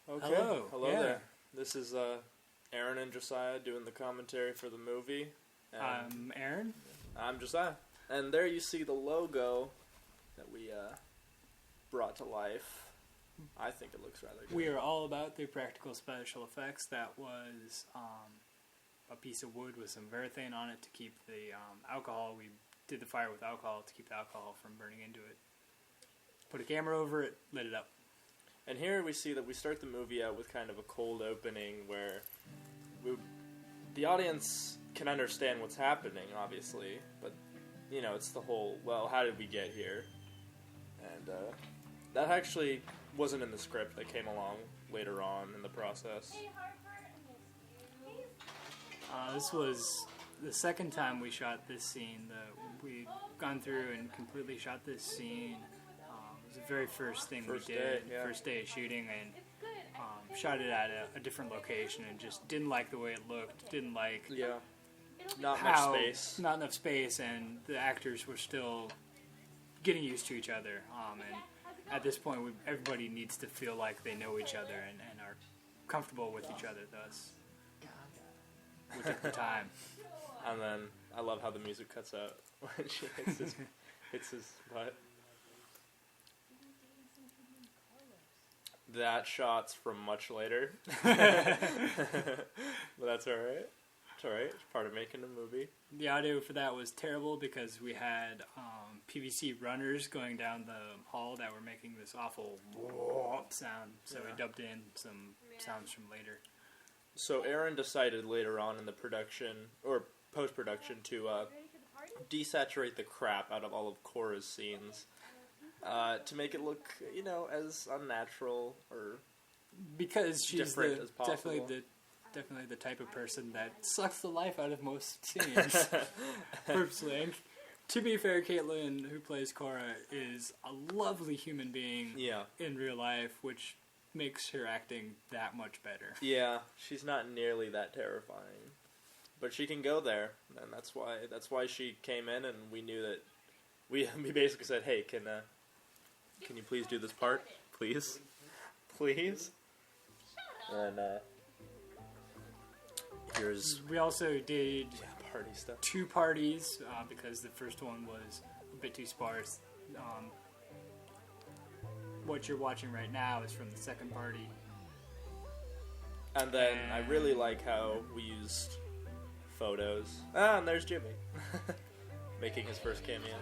Okay. Hello Yeah. there. This is Aaron and Josiah doing the commentary for the movie. I'm Aaron. I'm Josiah. And there you see the logo that we brought to life. I think it looks rather good. We are all about the practical special effects. That was a piece of wood with some varathane on it to keep the alcohol. We did the fire with alcohol to keep the alcohol from burning into it. Put a camera over it, lit it up. And here we see that we start the movie out with kind of a cold opening where the audience can understand what's happening, obviously, but, you know, it's the whole, well, how did we get here? And that actually wasn't in the script. That came along later on in the process. This was the second time we shot this scene. We'd gone through and completely shot this scene. It was the very first thing we did, first day of shooting, and shot it at a different location and just didn't like the way it looked, didn't like not enough space, and the actors were still getting used to each other. And at this point, everybody needs to feel like they know each other and are comfortable with each other, thus we took the time. And then I love how the music cuts out when she hits his butt. That shot's from much later. But that's alright. It's alright. It's part of making a movie. The audio for that was terrible because we had PVC runners going down the hall that were making this awful sound. So we dubbed in some sounds from later. So Aaron decided later on in the production, or post-production, to desaturate the crap out of all of Cora's scenes. To make it look, you know, as unnatural or because she's as possible. definitely the type of person that sucks the life out of most scenes. Purposely. And to be fair, Caitlin, who plays Cora, is a lovely human being in real life, which makes her acting that much better. Yeah, she's not nearly that terrifying, but she can go there, and that's why she came in, and we knew that we basically said, hey, can you please do this part? Please? And we also did party stuff. 2 parties because the first one was a bit too sparse. What you're watching right now is from the second party. And then I really like how we used photos. And there's Jimmy. Making his first cameo.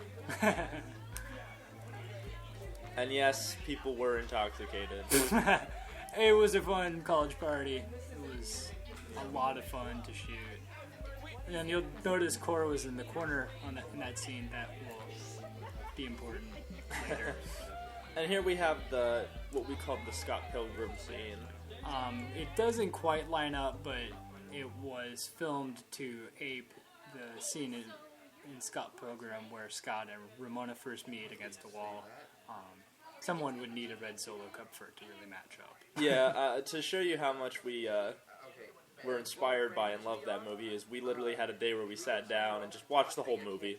And yes, people were intoxicated. It was a fun college party. It was a lot of fun to shoot. And you'll notice Cora was in the corner in that scene. That will be important later. And here we have what we call the Scott Pilgrim scene. It doesn't quite line up, but it was filmed to ape the scene in Scott Pilgrim where Scott and Ramona first meet against the wall. Someone would need a red Solo cup for it to really match up. Yeah, to show you how much we were inspired by and loved that movie is we literally had a day where we sat down and just watched the whole movie.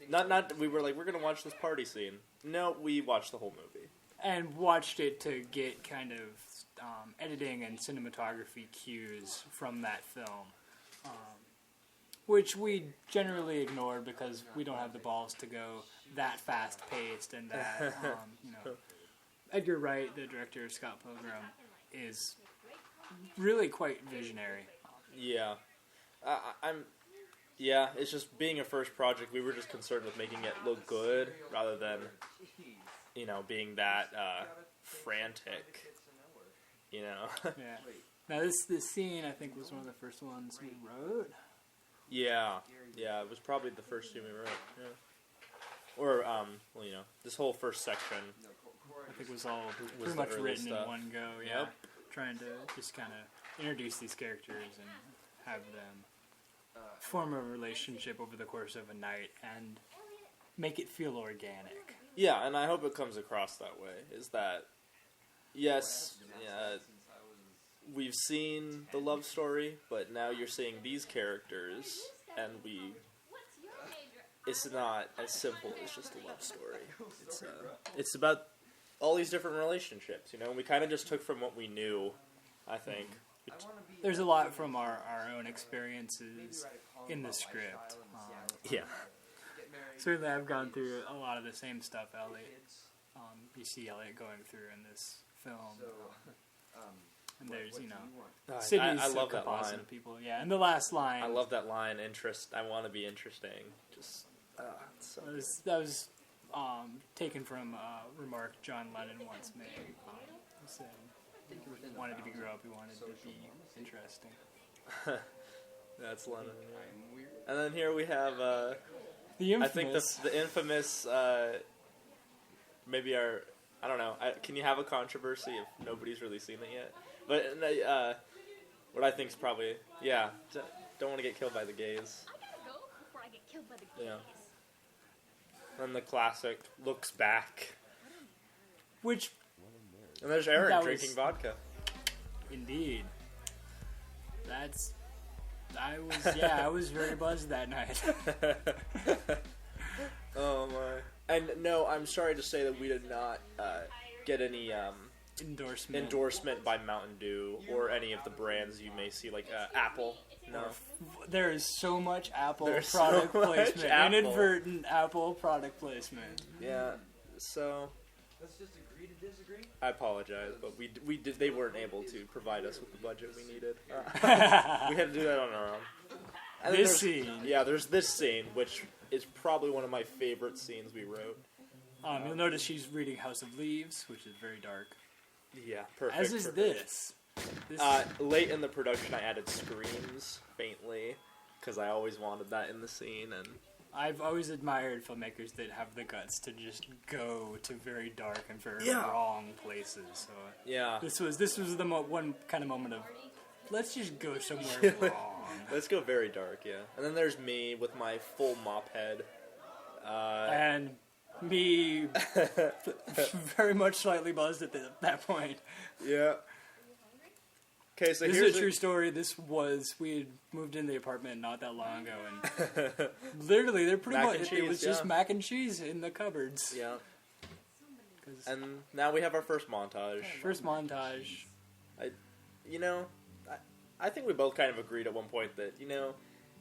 Not we were like, we're going to watch this party scene. No, we watched the whole movie. And watched it to get kind of editing and cinematography cues from that film. Which we generally ignore because we don't have the balls to go that fast-paced and that, Edgar Wright, the director of Scott Pilgrim, is really quite visionary. Yeah. It's just being a first project, we were just concerned with making it look good rather than, being that frantic, Yeah. Now this scene, I think, was one of the first ones we wrote. Yeah, it was probably the first scene we wrote, Or, this whole first section. I think was pretty much written in one go, Yep. Trying to just kind of introduce these characters and have them form a relationship over the course of a night and make it feel organic. Yeah, and I hope it comes across that way, is that, yes, we've seen the love story, but now you're seeing these characters, and it's not as simple as just a love story. It's about all these different relationships, and we kind of just took from what we knew I think. There's a lot from our own experiences in the script. Yeah. Certainly, I've gone through a lot of the same stuff you see Elliot going through in this film. And there's, Sydney's I love a that composite line. of people. Yeah, and the last line. I love that line. I want to be interesting. Just so that was taken from a remark John Lennon once made. He said he wanted to grow up. He wanted to be interesting. That's Lennon. Yeah. And then here we have. The infamous. I think the infamous. Maybe our. I don't know. Can you have a controversy if nobody's really seen it yet? But what I think is probably don't want to get killed by the gays. I gotta go before I get killed by the gays. Yeah. And the classic looks back. Which. And there's Aaron drinking vodka. Indeed. I was very buzzed that night. Oh my. And no, I'm sorry to say that we did not get any endorsement by Mountain Dew or any of the brands you may see, like Apple. No. There is so much Apple product placement. Apple. Inadvertent Apple product placement. Yeah. So Let's just agree to disagree. I apologize, but we did. They weren't able to provide us with the budget we needed. We had to do that on our own. And this scene. Yeah, there's this scene, which is probably one of my favorite scenes we wrote. You'll notice she's reading House of Leaves, which is very dark. Yeah, perfect. As is this. Late in the production, I added screams faintly because I always wanted that in the scene, and I've always admired filmmakers that have the guts to just go to very dark and very wrong places. So yeah, this was the one kind of moment of let's just go somewhere wrong. Let's go very dark, yeah. And then there's me with my full mop head, and me very much slightly buzzed at that point. Yeah. Okay, so this here's is a true story. We had moved in the apartment not that long ago, and literally, they're pretty much it was just mac and cheese in the cupboards. Yeah. And now we have our first montage. I think we both kind of agreed at one point that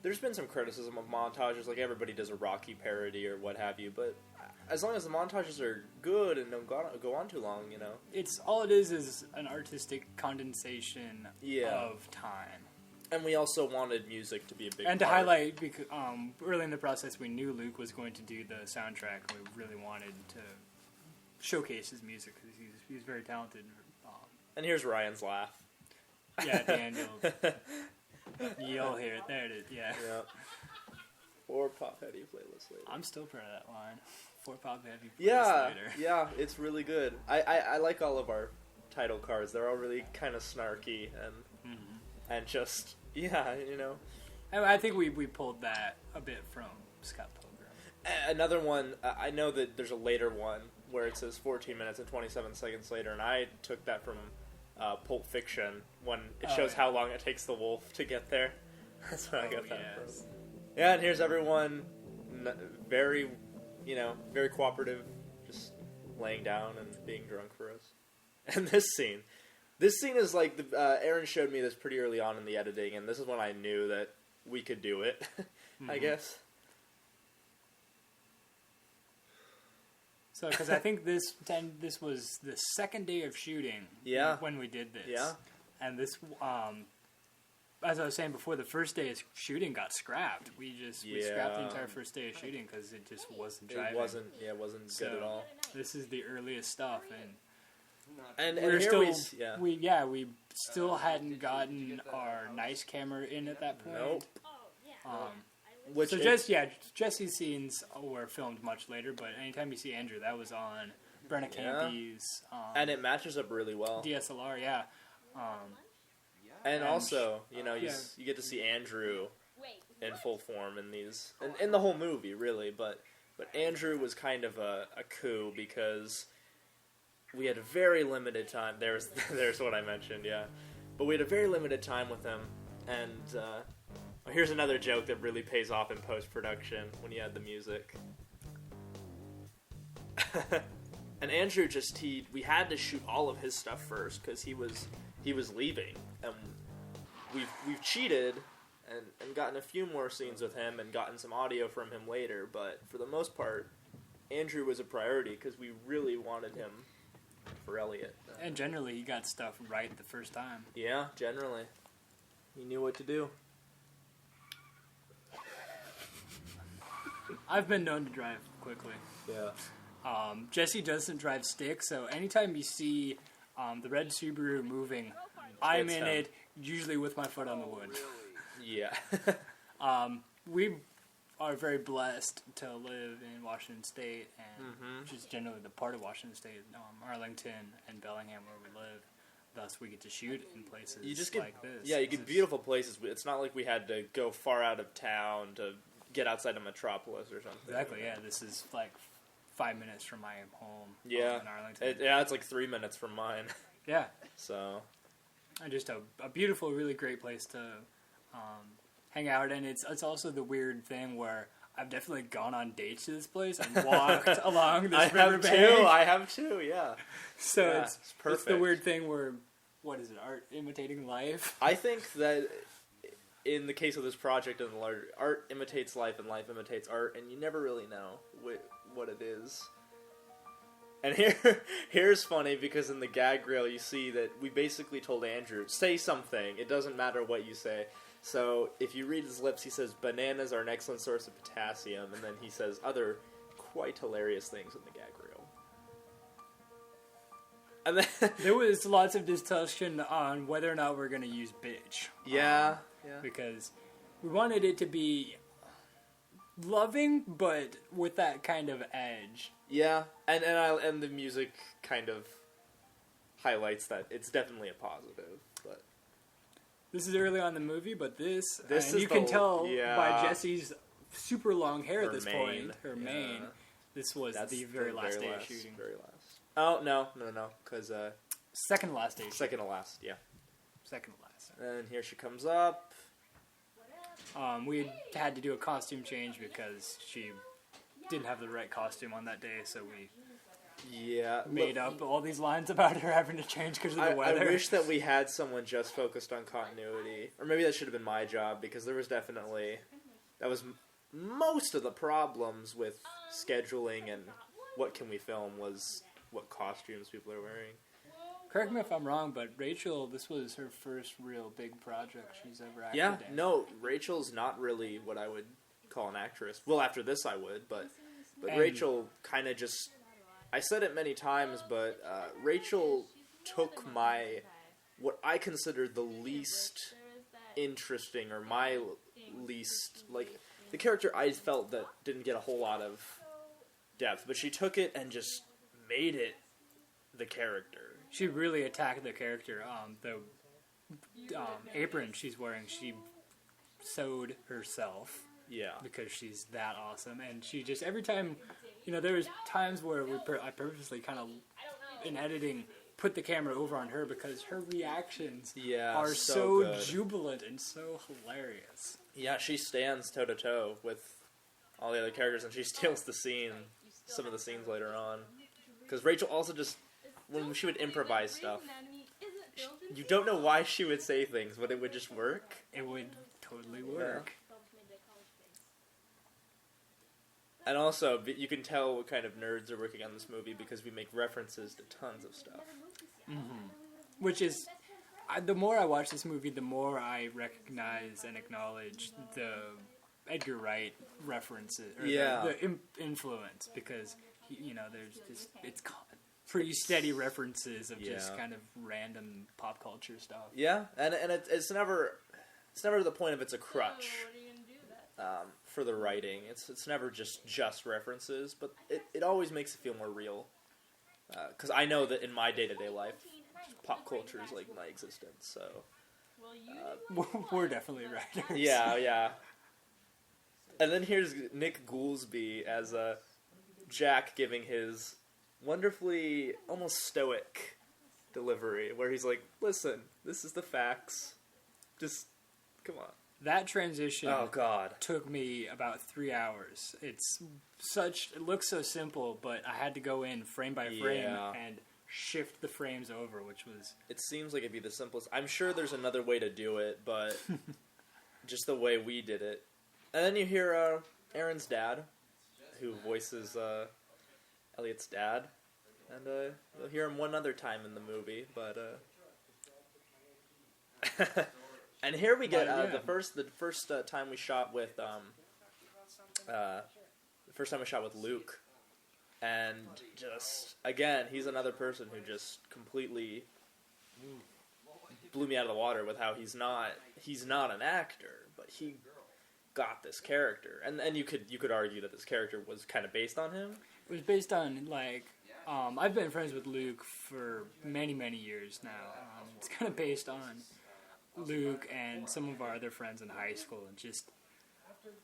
there's been some criticism of montages, like everybody does a Rocky parody or what have you, but as long as the montages are good and don't go on too long, It's all it is an artistic condensation of time. And we also wanted music to be a big and part. to highlight, because early in the process we knew Luke was going to do the soundtrack, and we really wanted to showcase his music because he's very talented. And here's Ryan's laugh. Yeah, Daniel. You'll hear it. There it is. Yeah. Or Pop Heady playlist later. I'm still proud of that line. For Pop Heady playlist later. Yeah, it's really good. I like all of our title cards. They're all really kind of snarky and just I think we pulled that a bit from Scott Pilgrim. Another one. I know that there's a later one where it says 14 minutes and 27 seconds later, and I took that from Pulp Fiction when it shows how long it takes the wolf to get there. That's where I got that from. Yeah, and here's everyone, very, very cooperative, just laying down and being drunk for us. And this scene is like Aaron showed me this pretty early on in the editing, and this is when I knew that we could do it. I guess. So, because I think this was the second day of shooting when we did this. Yeah. And this, as I was saying before, the first day of shooting got scrapped. We scrapped the entire first day of shooting because it just wasn't driving. It wasn't good at all. This is the earliest stuff, and we're here still, we still hadn't gotten our nice camera in at that point. Nope. Jesse's scenes were filmed much later, but anytime you see Andrew, that was on Brenna Campy's and it matches up really well. DSLR, and also, you get to see Andrew in full form in these, in the whole movie, really. But Andrew was kind of a coup because we had a very limited time. There's what I mentioned, yeah. But we had a very limited time with him, and here's another joke that really pays off in post-production when you add the music. And Andrew we had to shoot all of his stuff first because he was he was leaving, and we've cheated and gotten a few more scenes with him and gotten some audio from him later, but for the most part, Andrew was a priority because we really wanted him for Elliot. And generally, he got stuff right the first time. Yeah, generally. He knew what to do. I've been known to drive quickly. Yeah. Jesse doesn't drive stick, so anytime you see the red Subaru moving, I'm in it, usually with my foot on the wood. Yeah. We are very blessed to live in Washington State, and just generally the part of Washington State, Arlington and Bellingham, where we live. Thus, we get to shoot in places like this. Yeah, you get beautiful places. It's not like we had to go far out of town to get outside of Metropolis or something. Exactly, yeah. This is like 5 minutes from my home in Arlington. It's like 3 minutes from mine. Yeah. So. And just a beautiful, really great place to hang out. And it's also the weird thing where I've definitely gone on dates to this place and walked along this riverbank. I have too, yeah. So yeah, it's perfect. It's the weird thing where, what is it, art imitating life? I think that in the case of this project and the larger, art imitates life and life imitates art, and you never really know what it is. And here's funny, because in the gag reel you see that we basically told Andrew, say something, it doesn't matter what you say. So if you read his lips, he says, bananas are an excellent source of potassium, and then he says other quite hilarious things in the gag reel. And then there was lots of discussion on whether or not we're going to use bitch. Yeah. Because we wanted it to be loving, but with that kind of edge. Yeah, and the music kind of highlights that it's definitely a positive. But this is early on in the movie, but this and is you can tell by Jesse's super long hair at this point, her mane. This was the very last day of shooting. Very last. Oh no, because second to last day. Second to last, yeah. Second to last. And here she comes up. We had to do a costume change because she didn't have the right costume on that day, so we made up all these lines about her having to change because of the weather. I wish that we had someone just focused on continuity, or maybe that should have been my job, because there was definitely most of the problems with scheduling and what can we film was what costumes people are wearing. Correct me if I'm wrong, but Rachel, this was her first real big project she's ever acted in. Yeah, no, Rachel's not really what I would call an actress. Well, after this I would, but Rachel kind of just... I said it many times, but Rachel took what I consider the least interesting, or my least... like, the character I felt that didn't get a whole lot of depth, but she took it and just made it the character. She really attacked the character. The apron she's wearing, she sewed herself. Yeah. Because she's that awesome. And she just, every time, there was times where I purposely kind of, in editing, put the camera over on her because her reactions are so jubilant and so hilarious. Yeah, she stands toe-to-toe with all the other characters, and she steals the scene, some of the scenes later on. Because Rachel also just... when she would improvise stuff, you don't know why she would say things, but it would just work. It would totally work. Yeah. And also, you can tell what kind of nerds are working on this movie because we make references to tons of stuff. Mm-hmm. Which is, the more I watch this movie, the more I recognize and acknowledge the Edgar Wright references, or the influence, because, there's just, it's pretty steady references of just kind of random pop culture stuff. Yeah, and it's never to the point of it's a crutch for the writing. It's never just references, but it always makes it feel more real. Because I know that in my day-to-day life, pop culture is like my existence. So we're definitely writers. Yeah. And then here's Nick Goolsby as Jack giving his wonderfully almost stoic delivery, where he's like, listen, this is the facts, just come on. That transition took me about 3 hours. It looks so simple, but I had to go in frame by frame and shift the frames over, which was... It seems like it'd be the simplest. I'm sure there's another way to do it, but just the way we did it. And then you hear Aaron's dad, who voices Elliot's dad. And you'll hear him one other time in the movie, but... And here we get the first time we shot with Luke, and just again he's another person who just completely blew me out of the water with how he's not an actor, but he got this character, and you could argue that this character was kind of based on him. It was based on I've been friends with Luke for many years now. It's kind of based on Luke and some of our other friends in high school, and just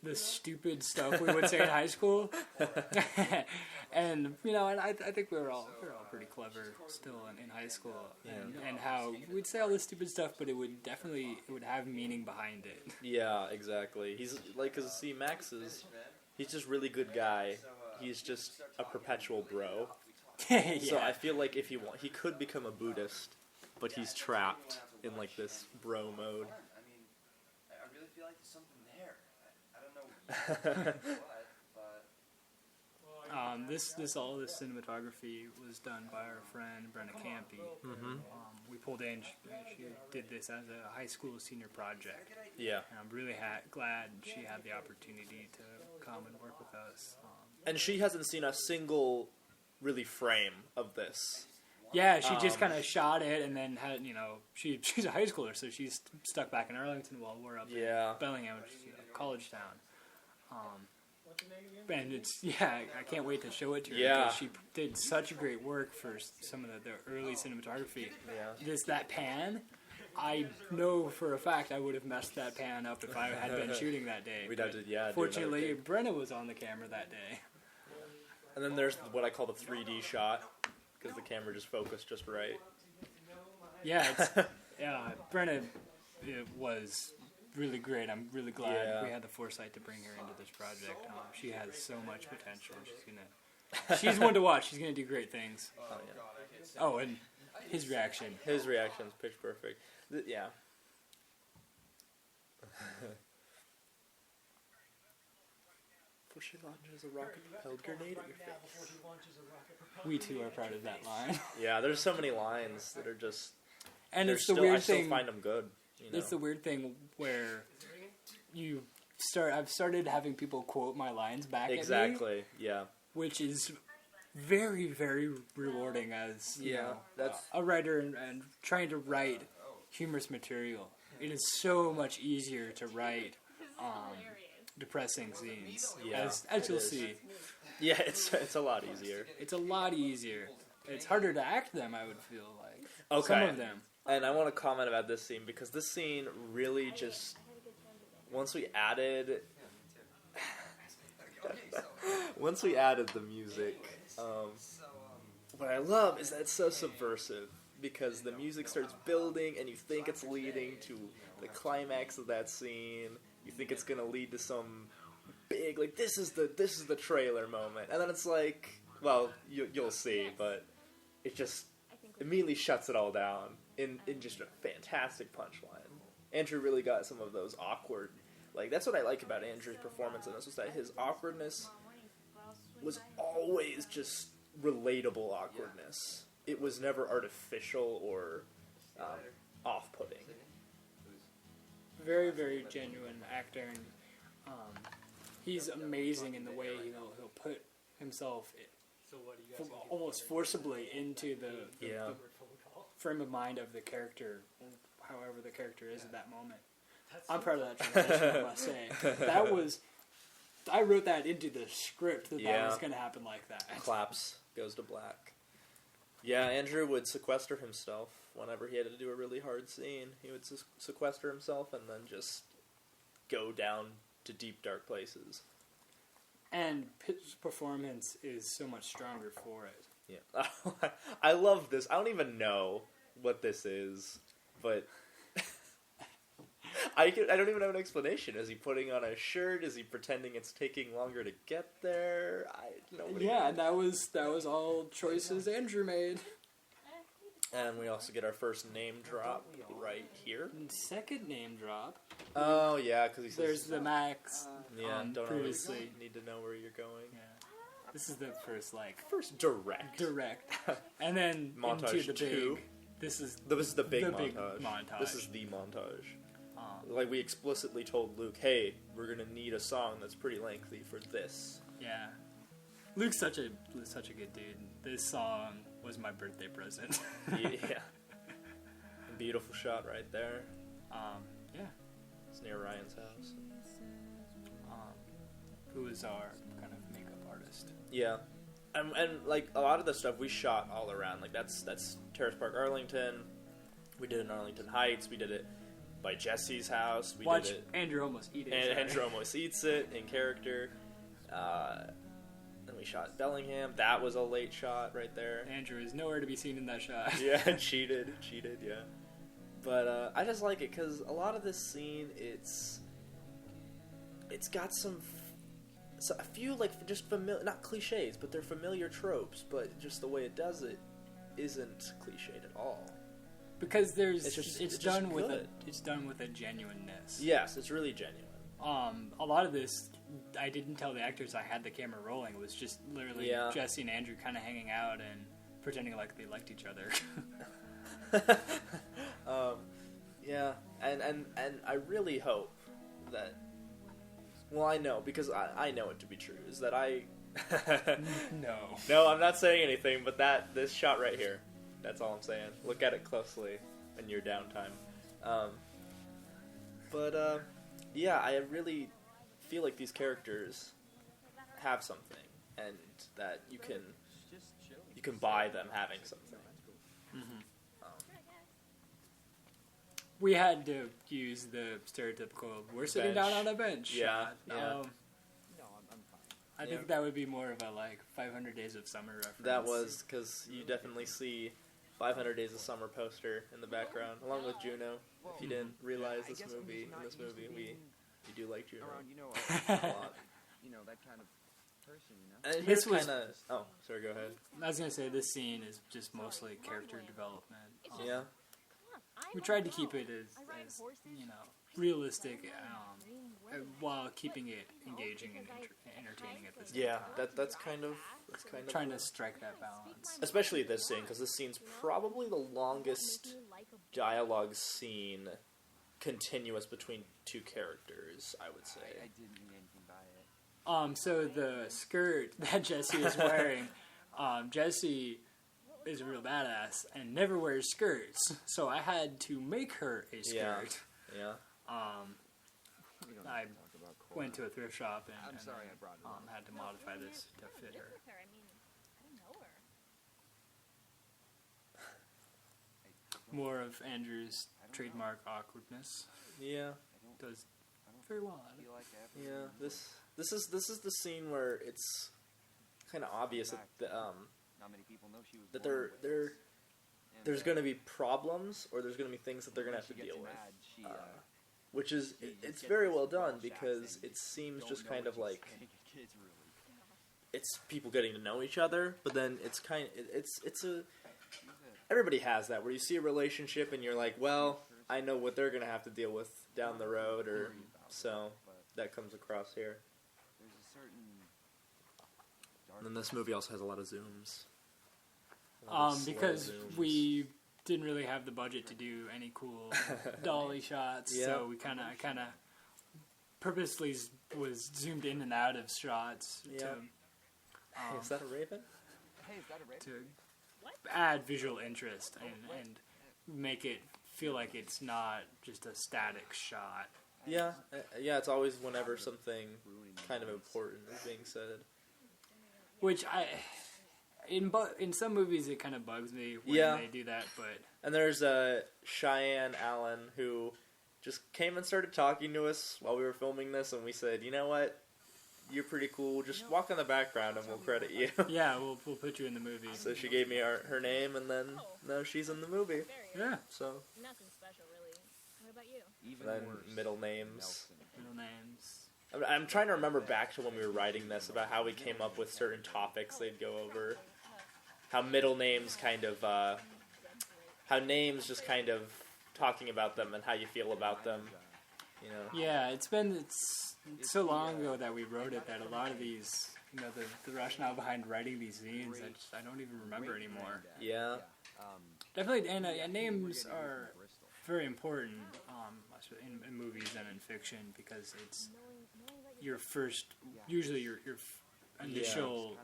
the stupid stuff we would say in high school. And and I think we were all pretty clever still in high school, and how we'd say all this stupid stuff, but it would have meaning behind it. Yeah, exactly. He's cause Max he's just really good guy. He's just a perpetual bro. Yeah. So I feel like if he could become a Buddhist, but he's trapped in this bro mode. I mean, I really feel like there's something there. I don't know what, but... All this cinematography was done by our friend Brenna Campy. Mm-hmm. We pulled in. She did this as a high school senior project. Yeah. And I'm really glad she had the opportunity to come and work with us. And she hasn't seen a single really frame of this. Yeah, she just kind of shot it, and then had she's a high schooler, so she's stuck back in Arlington while we're up in Bellingham, which is college town. And I can't wait to show it to her. Yeah, because she did such great work for some of the early cinematography. Yeah, that pan, I know for a fact I would have messed that pan up if I had been shooting that day. We'd have to fortunately, Brenna was on the camera that day. And then there's what I call the 3D shot, because the camera just focused just right. Yeah, Brenna was really great. I'm really glad we had the foresight to bring her into this project. She has so much potential. She's one to watch. She's gonna do great things. Oh yeah. Oh, and his reaction. His reaction's pitch perfect. Yeah. Before she launches a rocket-propelled grenade at your face. We too are proud of that line. Yeah, there's so many lines that are just... And it's the weird thing... I still find them good. It's the weird thing where I've started having people quote my lines back at me. Exactly, yeah. Which is very, very rewarding as that's a writer and trying to write humorous material. It is so much easier to write depressing scenes, as you'll see. Yeah, it's a lot easier. It's a lot easier. It's harder to act them, I would feel like. Okay. Some of them. And I want to comment about this scene, because this scene really just... Once we added the music, what I love is that it's so subversive, because the music starts building and you think it's leading to the climax of that scene. You think it's going to lead to some big, this is the trailer moment, and then it's like, well, you'll see, but it just immediately shuts it all down in just a fantastic punchline. Andrew really got some of those awkward, that's what I like about Andrew's performance in this, was that his awkwardness was always just relatable awkwardness. It was never artificial or off-putting. Very, very genuine actor, and he's amazing in the way he'll put himself almost forcibly into the frame of mind of the character, however the character is at that moment. I'm proud of that transition, I must say. I wrote that into the script that was going to happen like that. Claps, goes to black. Yeah, Andrew would sequester himself whenever he had to do a really hard scene. He would sequester himself and then just go down to deep, dark places. And his performance is so much stronger for it. Yeah. I love this. I don't even know what this is, but... I don't even have an explanation. Is he putting on a shirt? Is he pretending it's taking longer to get there? And that was all choices Andrew made. And we also get our first name drop right here. And second name drop. Oh, yeah, because he says... There's the Max. Don't previously. always need to know where you're going. Yeah. This is the first, First direct. And then montage into the 2. big... This is the big montage. big montage. This is the montage. We explicitly told Luke, hey, we're going to need a song that's pretty lengthy for this. Yeah. Luke's such a good dude. This song was my birthday present. Yeah. Beautiful shot right there. Yeah. It's near Ryan's house. Who is our kind of makeup artist. Yeah. And a lot of the stuff we shot all around. That's Terrace Park, Arlington. We did it in Arlington Heights. We did it by Jesse's house. We Watch did it. Andrew almost eat it. And Andrew almost eats it in character. Then we shot Bellingham. That was a late shot right there. Andrew is nowhere to be seen in that shot. Yeah, cheated, yeah. But I just like it because a lot of this scene, it's got a few just familiar, not cliches, but they're familiar tropes. But just the way it does it isn't cliched at all. Because it's done with a genuineness. Yes, it's really genuine. A lot of this, I didn't tell the actors I had the camera rolling. It was just literally Jesse and Andrew kind of hanging out and pretending like they liked each other. Yeah, and I really hope that. Well, I know because I know it to be true. Is that I? No, I'm not saying anything. But this shot right here, that's all I'm saying. Look at it closely in your downtime. Yeah, I really feel like these characters have something, and that you can buy them having something. Mm-hmm. We had to use the stereotypical "we're sitting down on a bench" shot. Yeah. I think that would be more of a 500 Days of Summer reference. That was because you definitely see 500 Days of Summer poster in the background, along with Juno. If you didn't realize in this movie, we do like Juno a lot. That kind of person, And this was kind of. Oh, sorry. Go ahead. I was gonna say this scene is just mostly character development. Yeah. We tried to keep it as realistic, while keeping it engaging and entertaining at the same time. That's kind of trying to strike that balance. Especially this scene, because this scene's probably the longest dialogue scene continuous between two characters, I would say. I didn't mean anything by it. So the skirt that Jesse is wearing, Jesse is a real badass and never wears skirts, so I had to make her a skirt. Yeah. I went to a thrift shop and I'm sorry I brought it up. had to modify this to fit her. I mean, I don't know her. More of Andrew's trademark awkwardness. Yeah. Does very well at it. Yeah. This is the scene where it's kind of obvious that Not many people know she was that born there's going to be problems, or there's going to be things that they're going to have to deal with. Which is, it's very well done, because it seems just kind of like it's people getting to know each other, but then it's everybody has that, where you see a relationship and you're like, well, I know what they're going to have to deal with down the road, or so that comes across here. There's a certain And then this movie also has a lot of zooms. Because we didn't really have the budget to do any cool dolly shots, so we kind of purposely was zoomed in and out of shots Hey, is that a raven? to add visual interest and make it feel like it's not just a static shot. Yeah, it's always whenever something kind of important is being said. Which in some movies it kind of bugs me when they do that, but... And there's Cheyenne Allen, who just came and started talking to us while we were filming this, and we said, you know what, you're pretty cool, just walk in the background and we'll credit you. Yeah, we'll put you in the movie. So she gave me her name, and then now she's in the movie. Yeah. So. Nothing special, really. What about you? even Then worse, middle names. Middle names. I'm trying to remember back to when we were writing this, about how we came up with certain topics they'd go over. How middle names kind of how names just kind of talking about them and how you feel about them. You know. Yeah, it's so long ago that we wrote it that a lot of these, you know, the rationale behind writing these scenes, I don't even remember anymore. Yeah. Definitely, and names are very important in movies and in fiction because it's your first, usually your initial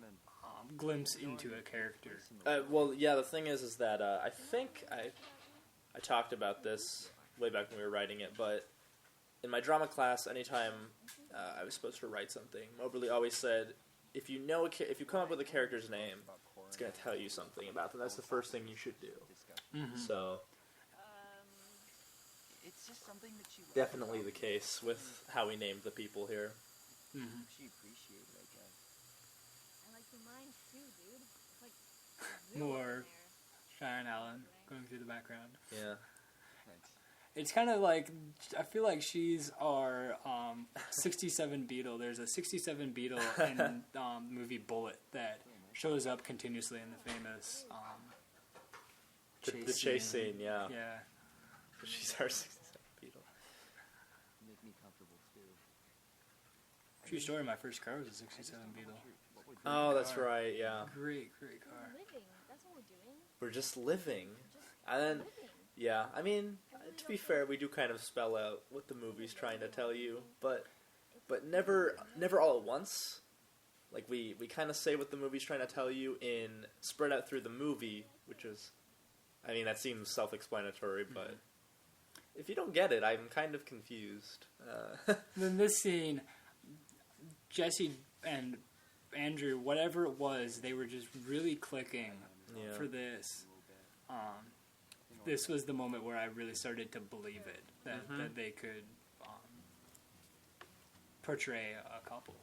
glimpse into a character. Well, yeah, the thing is that I think I talked about this way back when we were writing it, but in my drama class, anytime I was supposed to write something, Moberly always said, if you come up with a character's name, it's going to tell you something about them. That's the first thing you should do. Mm-hmm. So, It's just something that she definitely the case with how we named the people here. Mm-hmm. She appreciated, I guess. I like your mind too, dude. It's like a zoo More over there. Cheyenne Allen going through the background. Yeah. Thanks. It's kind of like, I feel like she's our 67 Beetle. There's a 67 Beetle in the movie Bullet that shows up continuously in the famous The chase scene, yeah. Yeah. She's our 67 Beetle. Make me comfortable too. True story, my first car was a 67 Beetle. Oh, that's right, yeah. Great car. Living. That's what we're doing. We're just living. Just And then, living. yeah, I mean, to be fair, we do kind of spell out what the movie's trying to tell you, but never all at once. Like, we kind of say what the movie's trying to tell you in spread out through the movie, which is, I mean, that seems self-explanatory, but if you don't get it, I'm kind of confused. Then this scene, Jesse and Andrew, whatever it was, they were just really clicking Yeah. for this. This was the moment where I really started to believe it, that they could portray a couple.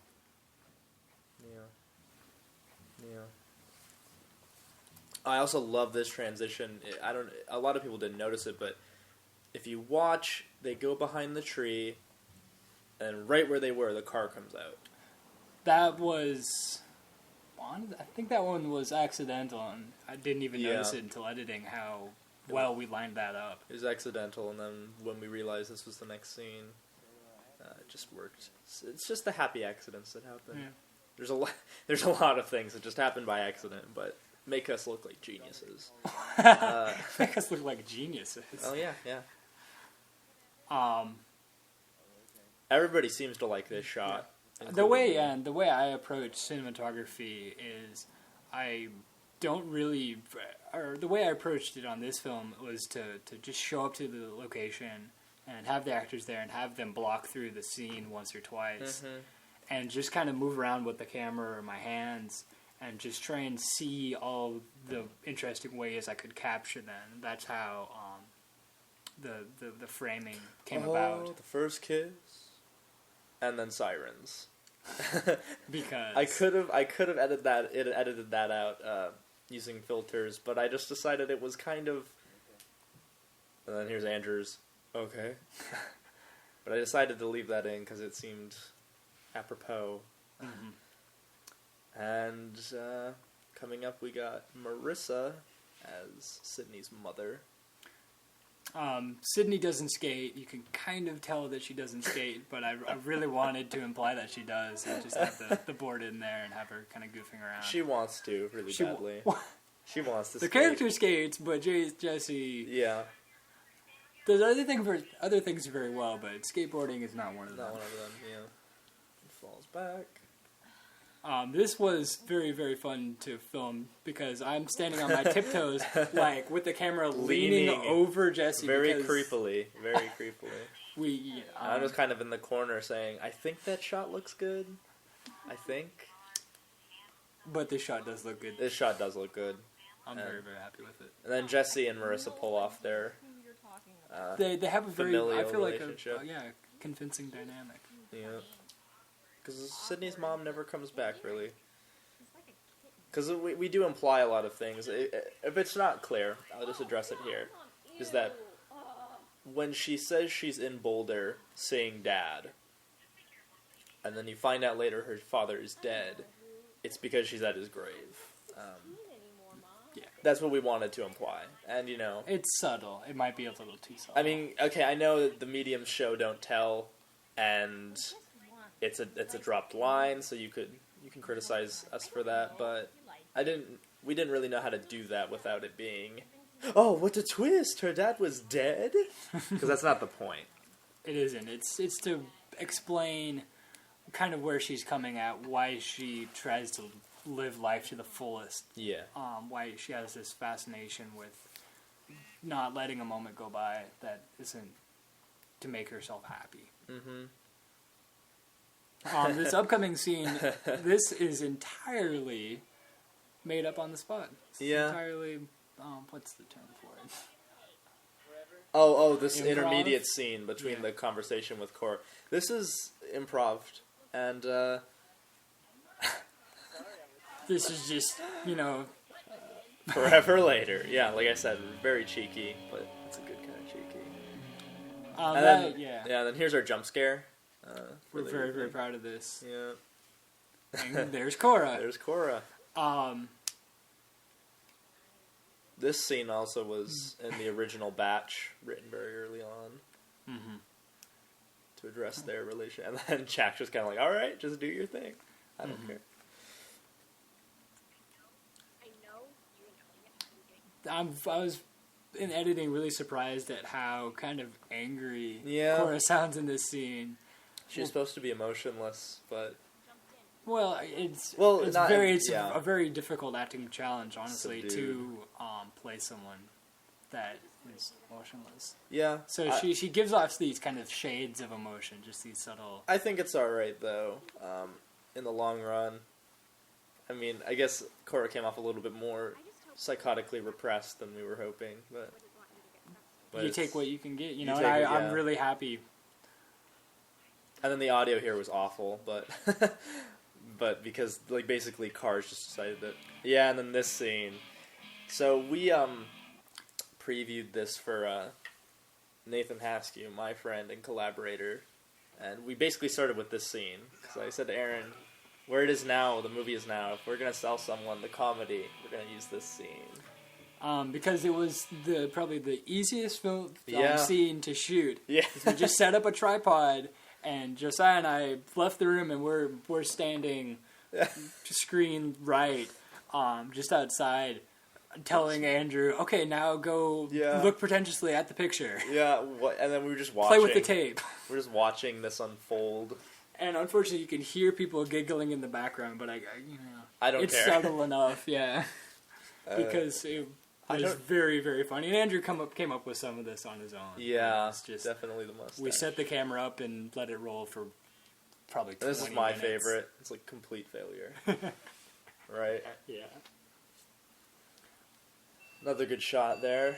Yeah. I also love this transition. A lot of people didn't notice it, but if you watch, they go behind the tree, and right where they were, the car comes out. That was, I think that one was accidental, and I didn't even notice it until editing how well we lined that up. It was accidental, and then when we realized this was the next scene, it just worked. It's just the happy accidents that happen. Yeah. There's a lot of things that just happen by accident, but make us look like geniuses. Make us look like geniuses. Oh yeah. Everybody seems to like this shot. The way I approach cinematography is I don't really, or the way I approached it on this film was to just show up to the location and have the actors there and have them block through the scene once or twice, and just kind of move around with the camera or my hands and just try and see all the interesting ways I could capture them. That's how the framing came about. The first kiss, and then sirens. Because I could have edited that out using filters, but I just decided it was kind of. And then here's Andrew's. Okay, but I decided to leave that in because it seemed apropos. And coming up, we got Marissa as Sydney's mother. Sydney doesn't skate. You can kind of tell that she doesn't skate, but I really wanted to imply that she does and just have the board in there and have her kind of goofing around. She wants to really badly. She wants to the skate. character skates, but Jesse does other things very well, but skateboarding is not one of them. Not one of them, yeah. It falls back. This was very, very fun to film because I'm standing on my tiptoes, like with the camera leaning over Jesse. Very creepily. I I'm was kind of in the corner saying, I think that shot looks good. I think. But this shot does look good. This shot does look good. I'm very, very happy with it. And then Jesse and Marissa pull off their They have a very, familial I feel like relationship. convincing dynamic. Yeah. Because Sydney's mom never comes back, really. Because we do imply a lot of things. If it's not clear, I'll just address it here. Is that when she says she's in Boulder seeing Dad, and then you find out later her father is dead, it's because she's at his grave. That's what we wanted to imply. And, you know... It's subtle. It might be a little too subtle. I mean, okay, I know that the medium show don't tell, and it's a dropped line, so you can criticize us for that, but we didn't really know how to do that without it being, oh, what a twist, her dad was dead? Because that's not the point. It isn't. It's to explain kind of where she's coming at, why she tries to live life to the fullest. Yeah. Why she has this fascination with not letting a moment go by that isn't to make herself happy. Mm-hmm. This upcoming scene, this is entirely made up on the spot. It's entirely, what's the term for it? Oh, this Improv? intermediate scene between the conversation with Cora. This is improv, and this is just, you know... Forever later. Yeah, like I said, very cheeky, but it's a good kind of cheeky. And then here's our jump scare. We're very, very proud of this. Yeah. And there's Cora. There's Cora. This scene also was in the original batch, written very early on. Mm-hmm. To address their relation. And then Jack's just kind of like, alright, just do your thing. I don't care. I was, in editing, really surprised at how kind of angry Yeah. Cora sounds in this scene. She's supposed to be emotionless, but... Well, it's not- a very difficult acting challenge, honestly, Subdued. to play someone that is emotionless. Yeah. So she gives off these kind of shades of emotion, just these subtle... I think it's alright, though, in the long run. I mean, I guess Cora came off a little bit more psychotically repressed than we were hoping, but you take what you can get, you know, take and it, I'm really happy. And then the audio here was awful, but but because, like, basically Cars just decided that... Yeah, and then this scene. So we previewed this for Nathan Haskew, my friend and collaborator, and we basically started with this scene. So I said to Aaron, where it is now, the movie is now, if we're going to sell someone the comedy, we're going to use this scene. Because it was probably the easiest film scene to shoot. Yeah. We just set up a tripod, and Josiah and I left the room, and we're standing screen right, just outside, telling Andrew, okay, now go look pretentiously at the picture. Yeah, and then we were just watching. Play with the tape. We're just watching this unfold. And unfortunately, you can hear people giggling in the background, but I don't it's care. subtle enough, because it was very, very funny. And Andrew came up with some of this on his own. Yeah, it's just, definitely the mustache. We set the camera up and let it roll for probably 20 minutes. This is my minutes. favorite. It's like complete failure. Right? Yeah. Another good shot there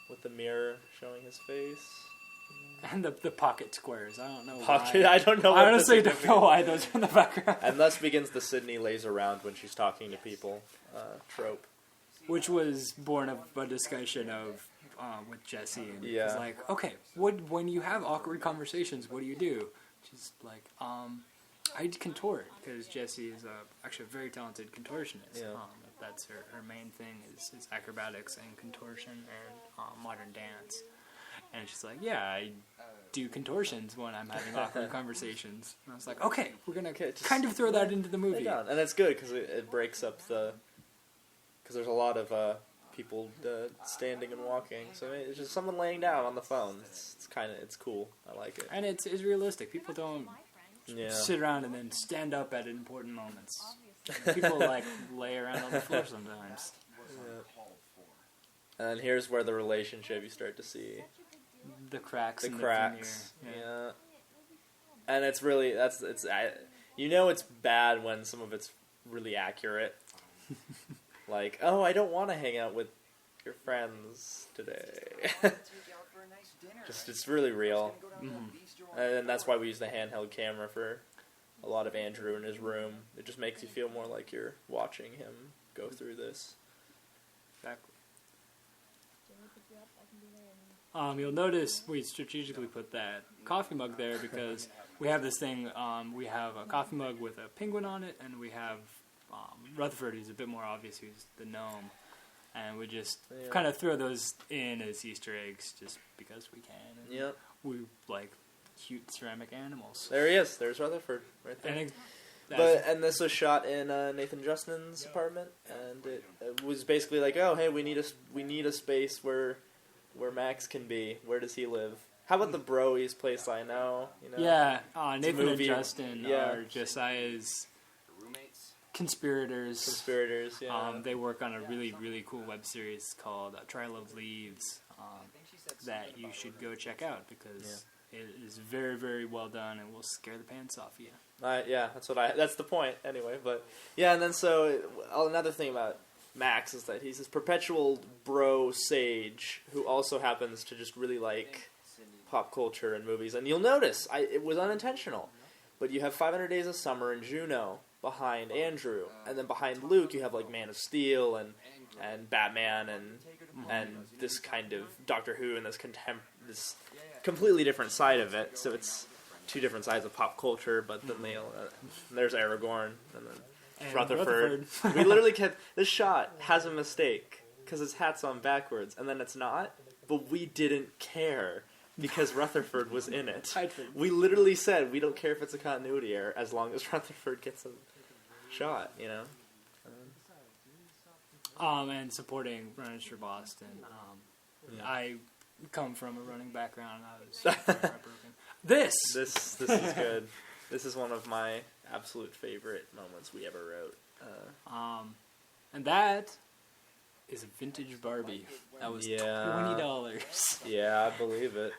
with the mirror showing his face. And the pocket squares. I don't know Pocket, why. I don't know. I honestly don't know why those are in the background. And thus begins the Sydney lays around when she's talking to people trope. Which was born of a discussion of with Jessie. And Yeah. it's like, okay, when you have awkward conversations, what do you do? She's like, I contort, because Jessie is actually a very talented contortionist. Yeah. That's her main thing is acrobatics and contortion and modern dance. And she's like, yeah, I do contortions when I'm having awkward conversations. And I was like, okay, we're going to kind of throw that into the movie. And it's good because it breaks up because there's a lot of people standing and walking. So it's just someone laying down on the phone. It's cool. I like it. And it's realistic. People don't sit around and then stand up at important moments. People lay around on the floor sometimes. Yeah. And here's where the relationship you start to see. The cracks. The in cracks. The veneer. Yeah. And it's really it's bad when some of it's really accurate. Like, oh, I don't want to hang out with your friends today. It's really real. Mm-hmm. And that's why we use the handheld camera for a lot of Andrew in his room. It just makes you feel more like you're watching him go through this. Exactly. You'll notice we strategically put that coffee mug there because we have this thing. We have a coffee mug with a penguin on it, and we have Rutherford, who's a bit more obvious, who's the gnome. and we just kind of throw those in as Easter eggs just because we can. And Yep. we like cute ceramic animals. There he is. There's Rutherford right there. And this was shot in Nathan Justin's apartment, and it was basically like, oh, hey, we need a space where Max can be. Where does he live? How about the Broies place I know? You know? Yeah, Nathan and Justin are Josiah's Roommates. conspirators. Yeah. They work on a really, really cool web series called Trial of Leaves that you should go check out because it is very, very well done and will scare the pants off you. That's the point anyway. But yeah, and then another thing about Max is that he's this perpetual bro sage who also happens to just really like pop culture and movies. And you'll notice it was unintentional, but you have 500 Days of Summer and Juno behind Andrew, and then behind Luke you have like Man of Steel and Batman and this kind of Doctor Who and this completely different side of it. So it's two different sides of pop culture, but then there's Aragorn and then Rutherford. We literally kept... This shot has a mistake, because his hat's on backwards, and then it's not, but we didn't care, because Rutherford was in it. We literally said, we don't care if it's a continuity error, as long as Rutherford gets a shot, you know? And supporting Runners for Boston. I come from a running background, and I was heartbroken. This is good. This is one of my absolute favorite moments we ever wrote. And that is a vintage Barbie. That was $20. Yeah, I believe it.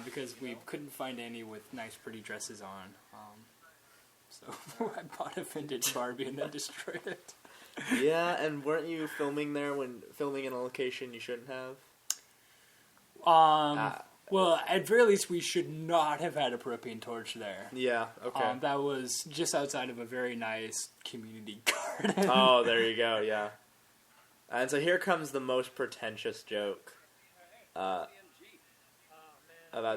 Because we couldn't find any with nice, pretty dresses on. So I bought a vintage Barbie and then destroyed it. Yeah, and weren't you filming in a location you shouldn't have? Well, at very least, we should not have had a propane torch there. Yeah, okay. That was just outside of a very nice community garden. Oh, there you go, yeah. And so here comes the most pretentious joke about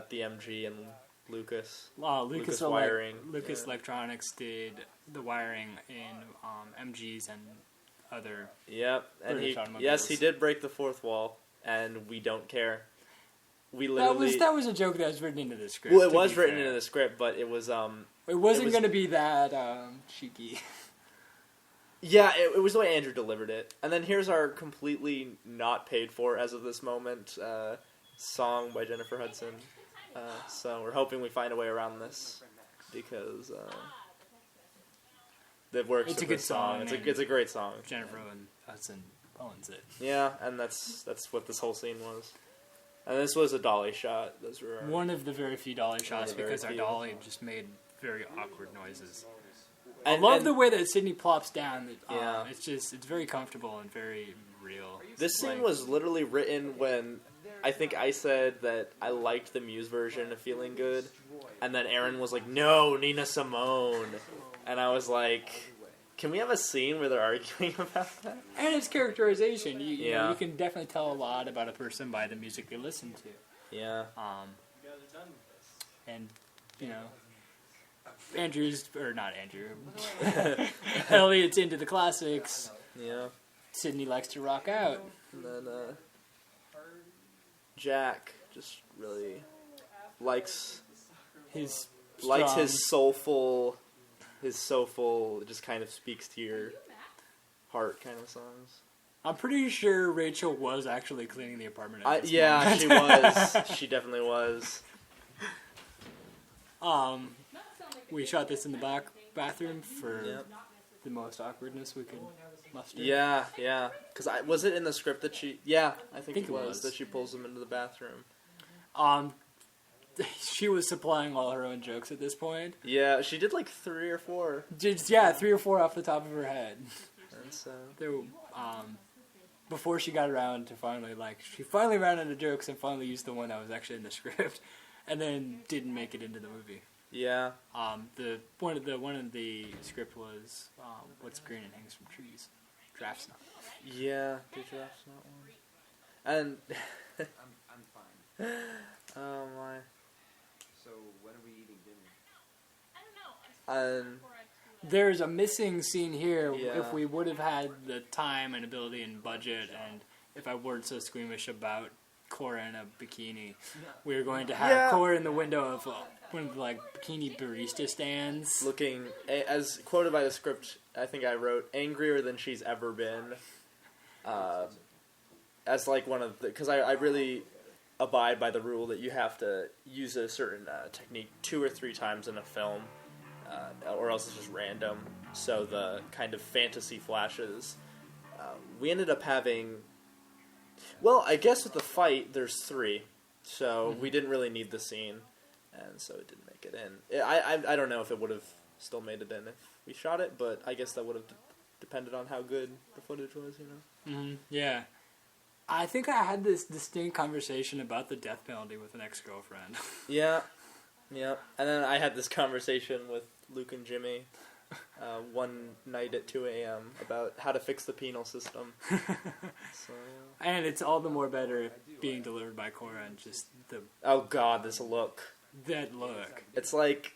the MG and Lucas. Lucas wiring. Lucas Electronics did the wiring in MGs and other and British automobiles. Yes, he did break the fourth wall, and we don't care. We literally... That was a joke that was written into the script. Well, it was written into the script, but it was... It wasn't going to be that cheeky. Yeah, it was the way Andrew delivered it. And then here's our completely not paid for, as of this moment, song by Jennifer Hudson. So we're hoping we find a way around this, because it works. It's a good song. It's a great song. Jennifer Hudson owns it. Yeah, and that's what this whole scene was. And this was a dolly shot. Those were one of the very few dolly shots, because our dolly just made very awkward noises. I love the way that Sydney plops down. It's very comfortable and very real. This scene was literally written when I think I said that I liked the Muse version of Feeling Good, and then Aaron was like, "No, Nina Simone," and I was like, "Can we have a scene where they're arguing about that?" And it's characterization. You know, you can definitely tell a lot about a person by the music they listen to. Yeah. And you know, Elliot's into the classics. Yeah. Sydney likes to rock out. And then Jack just really likes his soulful, just kind of speaks to your heart kind of songs. I'm pretty sure Rachel was actually cleaning the apartment. She was. She definitely was. We shot this in the bathroom for the most awkwardness we could muster. Yeah. Because was it in the script that she... Yeah, I think it was that she pulls them into the bathroom. She was supplying all her own jokes at this point. Yeah, she did like 3 or 4. 3 or 4 off the top of her head. And so... Before she got around to she finally ran out of jokes and finally used the one that was actually in the script, and then didn't make it into the movie. Yeah. The one of the script was what's green and hangs from trees. Draft's not. Yeah, the draft's not one. And I'm fine. Oh my. So when are we eating dinner? I don't know. there's a missing scene here. Yeah. If we would have had the time and ability and budget, and if I weren't so squeamish about Cora in a bikini, we were going to have Cora in the window of one of the, like, bikini barista stands. Looking, as quoted by the script, I think I wrote, angrier than she's ever been. As like one of the... Because I really abide by the rule that you have to use a certain technique 2 or 3 times in a film, or else it's just random. So the kind of fantasy flashes. We ended up having... Well, I guess with the fight, there's 3. So we didn't really need the scene. And so it didn't make it in. I don't know if it would have still made it in if we shot it, but I guess that would have depended on how good the footage was, you know? Mm-hmm. Yeah. I think I had this distinct conversation about the death penalty with an ex-girlfriend. Yeah. And then I had this conversation with Luke and Jimmy one night at 2 a.m. about how to fix the penal system. So, and it's all the more better being delivered by Cora and just the... Oh god, this look. That look. It's like...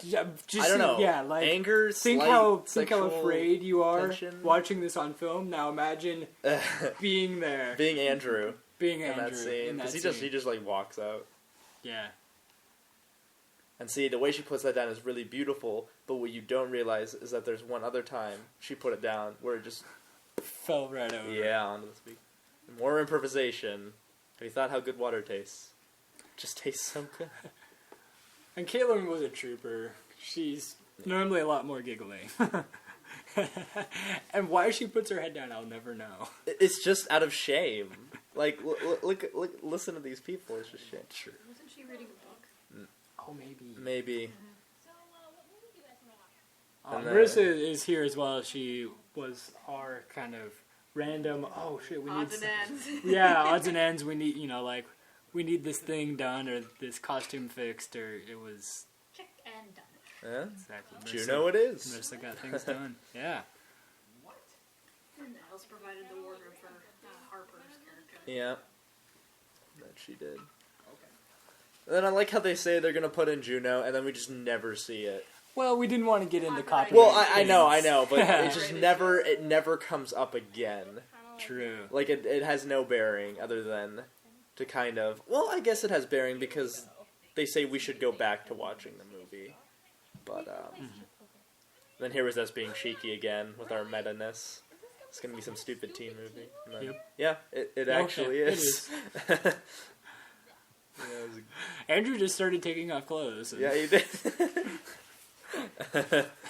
Yeah, just I don't know. Yeah, like anger, think how afraid you are tension. Watching this on film. Now imagine being there, being Andrew, in that scene, because he just like walks out. Yeah. And see, the way she puts that down is really beautiful. But what you don't realize is that there's one other time she put it down where it just fell right over. Yeah, onto the speaker. More improvisation. Have you thought how good water tastes? It just tastes so good. And Caitlin was a trooper. She's normally a lot more giggly. And why she puts her head down, I'll never know. It's just out of shame. Like, look, listen to these people. It's just shame. True. Wasn't she reading a book? Oh, maybe. Maybe. So, what movie do you guys want to watch? Marissa is here as well. She was our kind of random. Oh shit, we Odds need and ends. Yeah, odds and ends. We need, like, we need this thing done or this costume fixed, or it was... Check and done. Yeah? Exactly. Juno it is. Marissa got things done. Yeah. And Alice provided the wardrobe for Harper's character. Yeah. That she did. And then I like how they say they're going to put in Juno, and then we just never see it. Well, we didn't want to get into copyright. Well, I know, but it just never comes up again. True. Like, it has no bearing other than to kind of... Well, I guess it has bearing because they say we should go back to watching the movie. But, then here was us being cheeky again with our meta-ness. It's going to be some stupid teen movie. And then, Yep. Yeah, it actually is. It is. Andrew just started taking off clothes. Yeah, he did.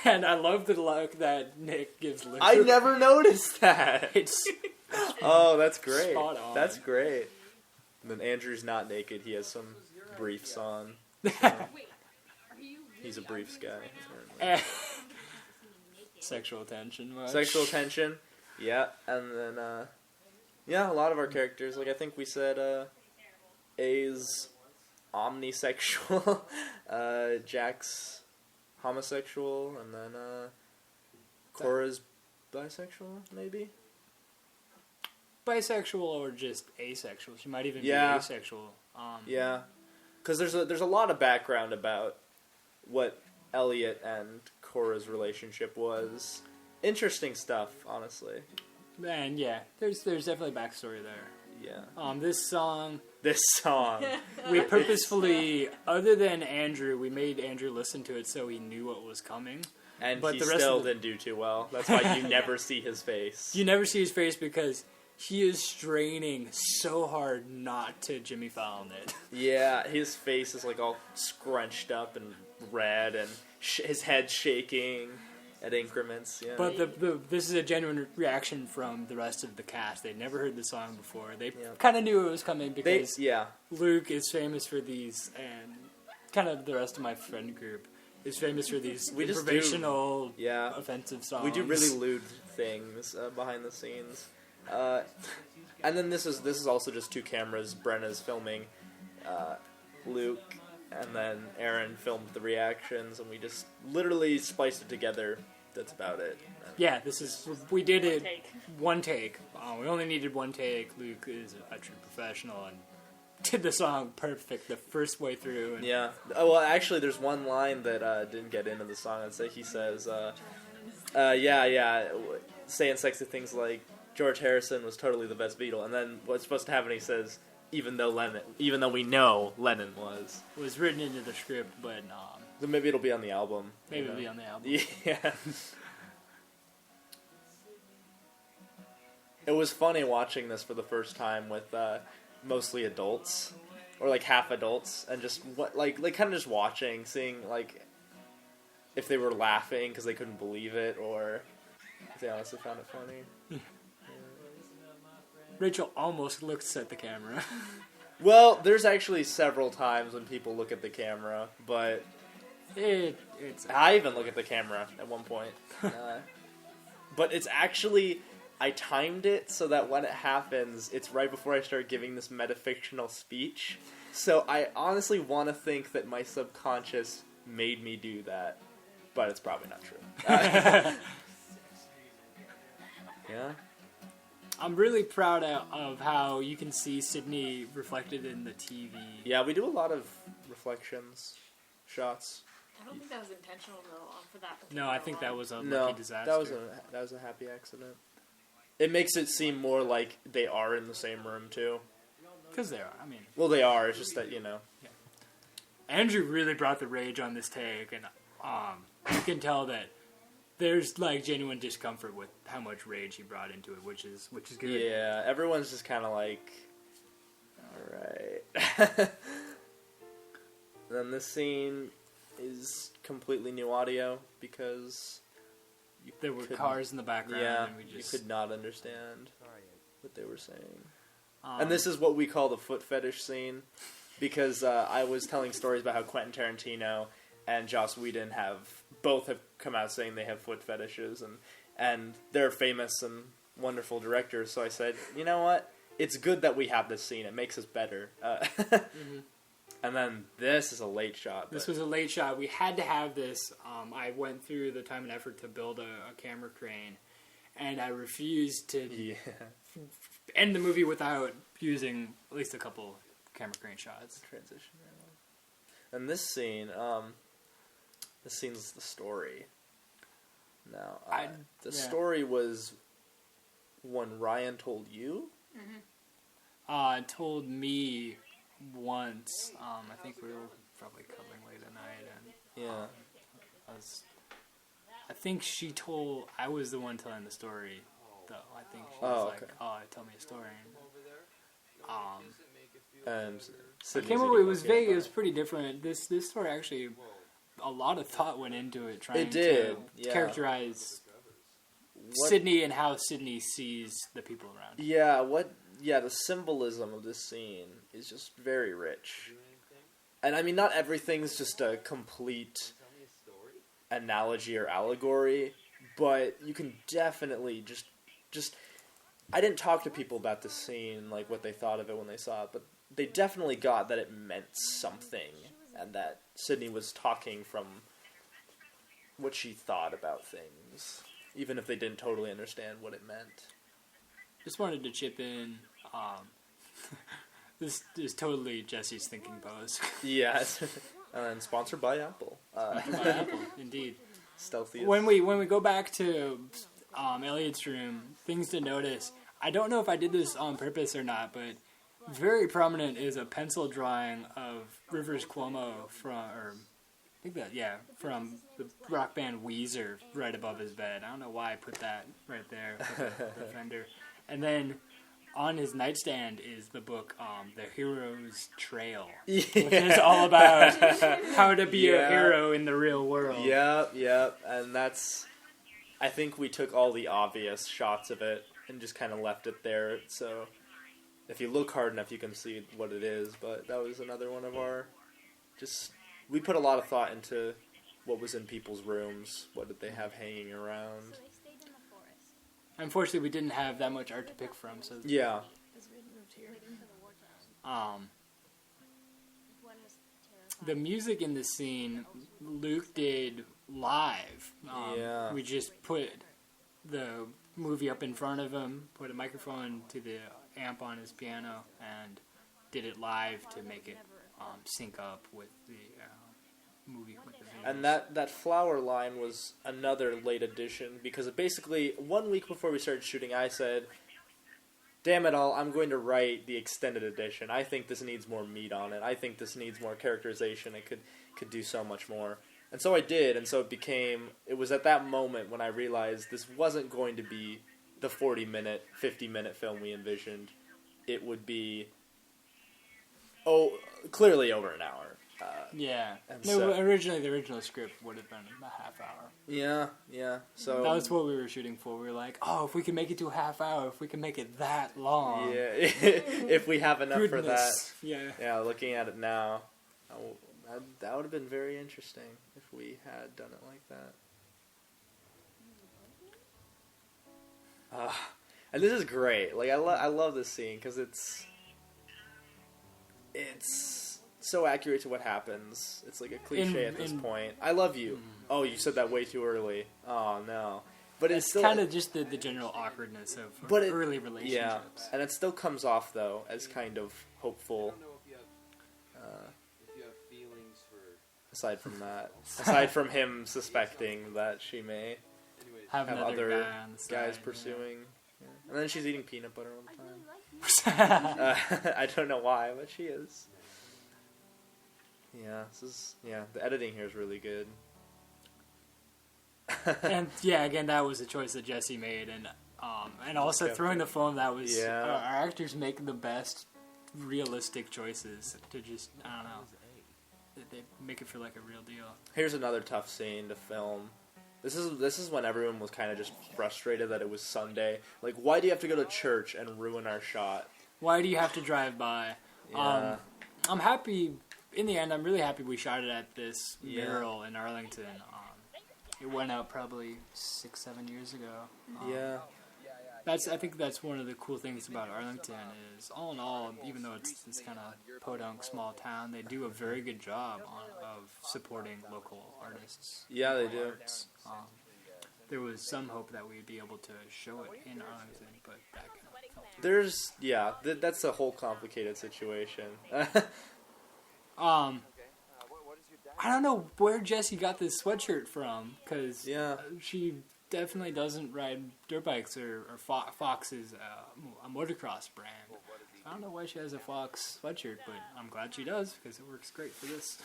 And I love the look that Nick gives Luke. I never noticed that. It's Oh, that's great. Spot on. That's great. And then Andrew's not naked. He has some briefs on. Wait, are you He's a briefs guy. Eh. Sexual tension. Much. Sexual tension. Yeah, and then a lot of our characters. Like I think we said A's omnisexual, Jack's homosexual, and then Cora's bisexual, maybe. Bisexual or just asexual. She might even be Yeah. asexual. Yeah, because there's a lot of background about what Elliot and Cora's relationship was. Interesting stuff, honestly. And yeah, there's definitely backstory there. Yeah. This song, We we purposefully, other than Andrew, we made Andrew listen to it so he knew what was coming. and But he the rest still of the- didn't do too well. That's why you never see his face. You never see his face because he is straining so hard not to Jimmy Fallon it. Yeah, his face is like all scrunched up and red, and his head shaking at increments. Yeah. But this is a genuine reaction from the rest of the cast. They'd never heard the song before. They kind of knew it was coming because Luke is famous for these, and kind of the rest of my friend group is famous for these improvisational, offensive songs. We do really lewd things behind the scenes. And then this is also just 2 cameras. Brenna's filming Luke, and then Aaron filmed the reactions, and we just literally spliced it together. That's about it. Yeah, we did it one take. We only needed one take. Luke is a true professional, and did the song perfect the first way through. And Yeah. Oh, well, actually, there's one line that didn't get into the song. He says, saying sexy things like George Harrison was totally the best Beatle, and then what's supposed to happen? He says, even though we know Lennon was. It was written into the script, but So maybe it'll be on the album. maybe it'll be on the album. Yeah. It was funny watching this for the first time with mostly adults, or like half adults, and just kind of just watching, seeing like if they were laughing because they couldn't believe it, or if they honestly found it funny. Rachel almost looks at the camera. Well, there's actually several times when people look at the camera, but I even look at the camera at one point. But it's actually, I timed it so that when it happens, it's right before I start giving this metafictional speech. So I honestly want to think that my subconscious made me do that, but it's probably not true. Yeah. I'm really proud of how you can see Sydney reflected in the TV. Yeah, we do a lot of reflections, shots. I don't think that was intentional though for that. No, I think that was a lucky disaster. that was a happy accident. It makes it seem more like they are in the same room too. Because they are. I mean, well, they are. It's just that Yeah. Andrew really brought the rage on this take, and you can tell that there's like genuine discomfort with how much rage he brought into it, which is good. Yeah, everyone's just kind of like, all right. Then this scene is completely new audio because there were cars in the background. Yeah, and you could not understand what they were saying. And this is what we call the foot fetish scene, because I was telling stories about how Quentin Tarantino and Joss Whedon both have come out saying they have foot fetishes, and they're famous and wonderful directors. So I said, you know what? It's good that we have this scene. It makes us better. Mm-hmm. And then this is a late shot. This was a late shot. We had to have this. I went through the time and effort to build a camera crane, and I refused to end the movie without using at least a couple camera crane shots. Transition right on. And this scene's the story. Now, the story was one Ryan told you? Told me once. I think we were probably covering late at night, and I think she told. I was the one telling the story, though. I think she was like, "Oh, tell me a story." And I can't remember. It was vague. It was pretty different. This story actually, a lot of thought went into it, trying to characterize Sydney and how Sydney sees the people around. Yeah, the symbolism of this scene is just very rich. And I mean, not everything's just a complete analogy or allegory, but you can definitely just I didn't talk to people about this scene, like what they thought of it when they saw it, but they definitely got that it meant something, and that Sydney was talking from what she thought about things, even if they didn't totally understand what it meant. Just wanted to chip in. This is totally Jesse's thinking pose. Yes, and sponsored by Apple. Sponsored by Apple, indeed. Stealthiest. When we go back to Elliot's room, things to notice. I don't know if I did this on purpose or not, but very prominent is a pencil drawing of Rivers Cuomo from the rock band Weezer right above his bed. I don't know why I put that right there, the fender. And then on his nightstand is the book The Hero's Trail, which is all about how to be a hero in the real world. Yep. And that's... I think we took all the obvious shots of it and just kind of left it there. So if you look hard enough, you can see what it is. But that was another one of our... We put a lot of thought into what was in people's rooms. What did they have hanging around? So they stayed in the forest. Unfortunately, we didn't have that much art to pick from. So yeah. The music in this scene, Luke did live. We just put the movie up in front of him, put a microphone to the amp on his piano, and did it live to make it sync up with the movie. With the visuals. And that flower line was another late addition, because basically 1 week before we started shooting, I said, damn it all, I'm going to write the extended edition. I think this needs more meat on it. I think this needs more characterization. It could do so much more. And so I did, and so it was at that moment when I realized this wasn't going to be the 40-minute, 50-minute film we envisioned. It would be, clearly over an hour. Originally the original script would have been a half hour. Yeah. So that was what we were shooting for. We were like, if we can make it to a half hour, if we can make it that long. Yeah, if we have enough for that. Yeah, looking at it now, that would have been very interesting if we had done it like that. And this is great. Like I love this scene because it's so accurate to what happens. It's like a cliche at this point. I love you. Oh, you said that way too early. Oh no. But it's still kind of just the general awkwardness of early relationships. Yeah, and it still comes off though as kind of hopeful. Aside from him suspecting that she may have other guys pursuing. Yeah. And then she's eating peanut butter all the time. I don't know why, but she is. Yeah, the editing here is really good. And again, that was a choice that Jesse made, and also throwing the phone. That was our actors make the best realistic choices to just they make it feel like a real deal. Here's another tough scene to film. This is when everyone was kind of just frustrated that it was Sunday. Like, why do you have to go to church and ruin our shot? Why do you have to drive by? Yeah. I'm happy. In the end, I'm really happy we shot it at this mural in Arlington. It went out probably 6-7 years ago. I think that's one of the cool things about Arlington is, all in all, even though it's this kind of podunk small town, they do a very good job of supporting local artists. Yeah, they do. There was some hope that we'd be able to show it in Arlington, but that kind of that's a whole complicated situation. I don't know where Jessie got this sweatshirt from, because she definitely doesn't ride dirt bikes, or Fox is a motocross brand. So I don't know why she has a Fox sweatshirt, but I'm glad she does, because it works great for this.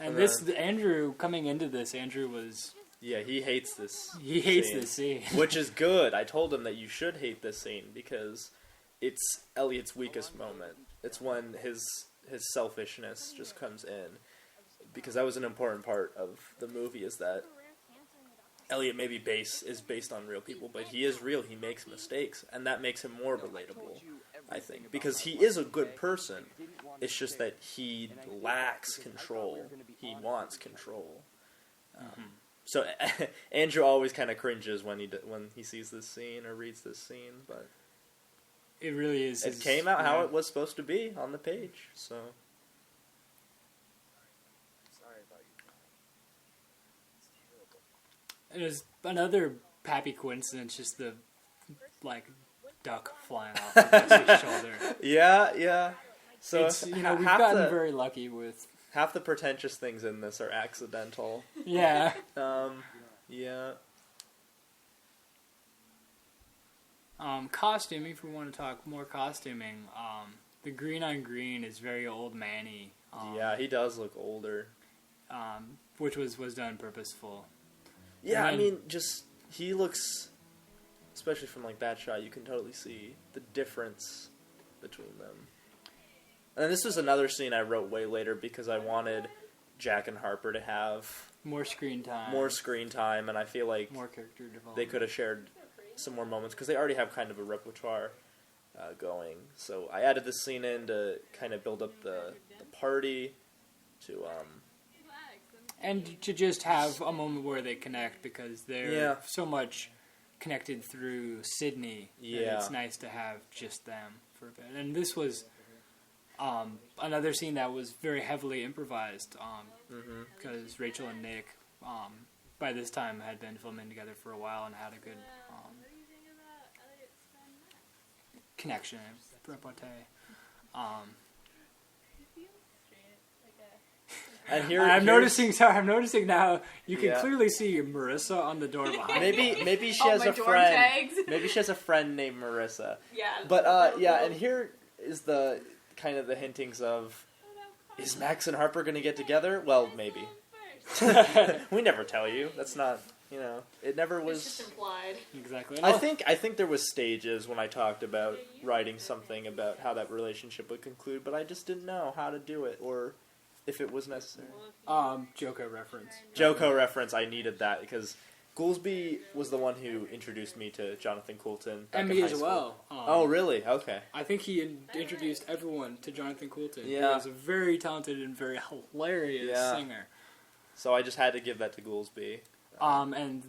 Andrew, coming into this, Andrew was... Yeah, he hates this this scene. Which is good. I told him that you should hate this scene, because it's Elliot's weakest moment. It's when his selfishness just comes in. Because that was an important part of the movie, is that Elliot maybe is based on real people, but he is real. He makes mistakes, and that makes him more relatable, I think. Because he is a good person. It's just that he lacks control. He wants control. So Andrew always kind of cringes when he sees this scene or reads this scene, but it really is. It came out how it was supposed to be on the page. So Sorry about you. It was another happy coincidence, just the duck flying off of Jesse's shoulder. Yeah. So we've gotten very lucky with. Half the pretentious things in this are accidental. Yeah. Yeah. Costuming, if we want to talk more costuming, the green on green is very old man-y. Yeah, he does look older. Which was done purposeful. Yeah, I mean, just, he looks, especially from that shot, you can totally see the difference between them. And this was another scene I wrote way later because I wanted Jack and Harper to have more screen time, and I feel like more character development. They could have shared some more moments because they already have kind of a repertoire going. So I added this scene in to kind of build up the party, and to just have a moment where they connect, because they're so much connected through Sydney. Yeah, it's nice to have just them for a bit. And this was another scene that was very heavily improvised, because Rachel and Nick, by this time, had been filming together for a while and had a good connection, repartee. And here I'm noticing now. You can clearly see Marissa on the door behind. Maybe she Oh, has my a door friend. tags. Maybe she has a friend named Marissa. Yeah. But and here is the kind of the hintings of, is Max and Harper going to get together? Well, maybe. We never tell you. That's not, it never was. It's just implied. Exactly. I think there was stages when I talked about writing something about how that relationship would conclude, but I just didn't know how to do it or if it was necessary. Joko reference. Joko reference. I needed that because Goolsby was the one who introduced me to Jonathan Coulton. And me as well. Oh, really? Okay. I think he introduced everyone to Jonathan Coulton. Yeah. He was a very talented and very hilarious singer. So I just had to give that to Goolsby. And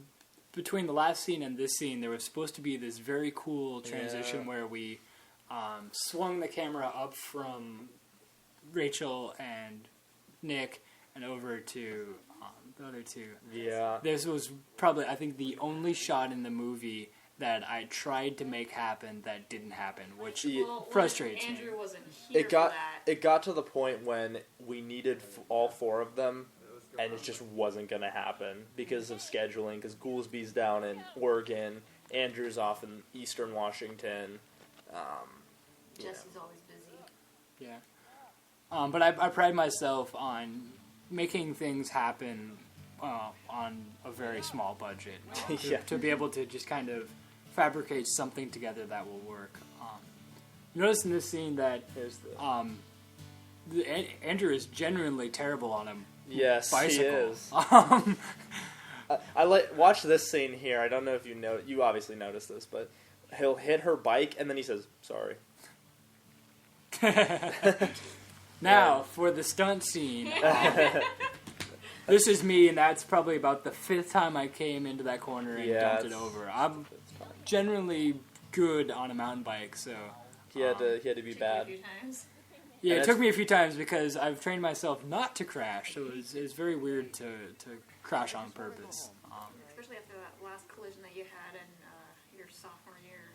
between the last scene and this scene, there was supposed to be this very cool transition where we swung the camera up from Rachel and Nick and over to the other two. Yeah. This was probably, I think, the only shot in the movie that I tried to make happen that didn't happen, which frustrates me. Andrew wasn't here for that. It got to the point when we needed all four of them, and it just wasn't going to happen because of scheduling, because Goolsby's down in Oregon, Andrew's off in Eastern Washington. Jesse's always busy. Yeah. But I pride myself on making things happen on a very small budget. To be able to just kind of fabricate something together that will work. Notice in this scene that Andrew is genuinely terrible on a bicycle. He is. I watch this scene here. I don't know if you know. You obviously noticed this, but he'll hit her bike and then he says, "Sorry." Now for the stunt scene. This is me, and that's probably about the 5th time I came into that corner and dumped it over. I'm generally good on a mountain bike, so he had to be bad. A few times. Yeah, it took me a few times because I've trained myself not to crash, so it's very weird to crash on purpose. Especially after that last collision that you had in your sophomore year.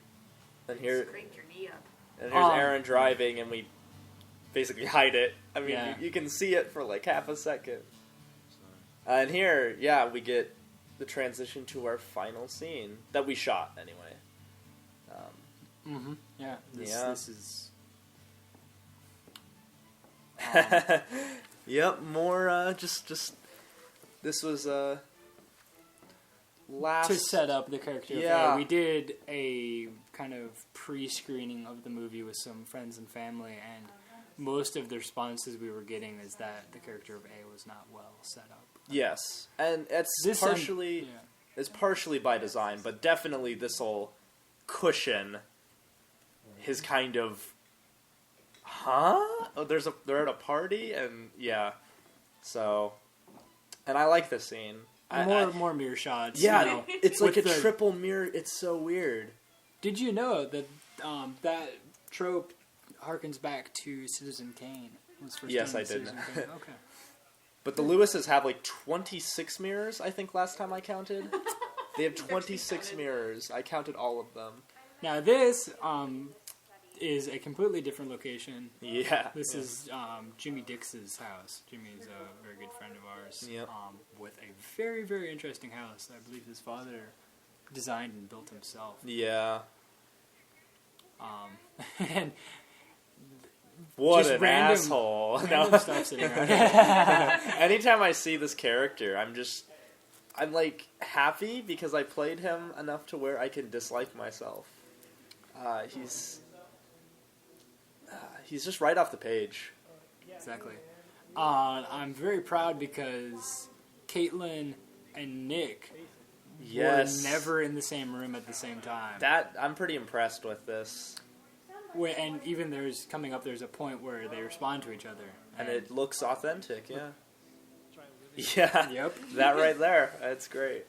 And here, You scraped your knee up. and here's Aaron driving, and we basically hide it. I mean, Yeah. you can see it for like half a second. And here, we get the transition to our final scene that we shot anyway. Yeah, this is. Yep, more just this was last To set up the character. Yeah. We did a kind of pre-screening of the movie with some friends and family, and most of the responses we were getting is that the character of A was not well set up. Yes, and it's This partially it's partially by design, but definitely this will cushion his kind of they're at a party, and so, and I like this scene. More mirror shots. Yeah, it's like a with the triple mirror. It's so weird. Did you know that that trope harkens back to Citizen Kane? Yes, I did. Okay. But the Lewises have like 26 mirrors, I think, last time I counted. They have 26 mirrors. I counted all of them. Now this is a completely different location. Yeah. This is Jimmy Dix's house. Jimmy's a very good friend of ours. Yep. With a very, very interesting house. I believe his father designed and built himself. Yeah. And what just an random asshole. stuff sitting around. Anytime I see this character, I'm like happy because I played him enough to where I can dislike myself. He's just right off the page. Exactly. I'm very proud because Caitlin and Nick were never in the same room at the same time. I'm pretty impressed with this. And even there's a point where they respond to each other. And it looks authentic, yeah. Yeah. Yep. That right there. That's great.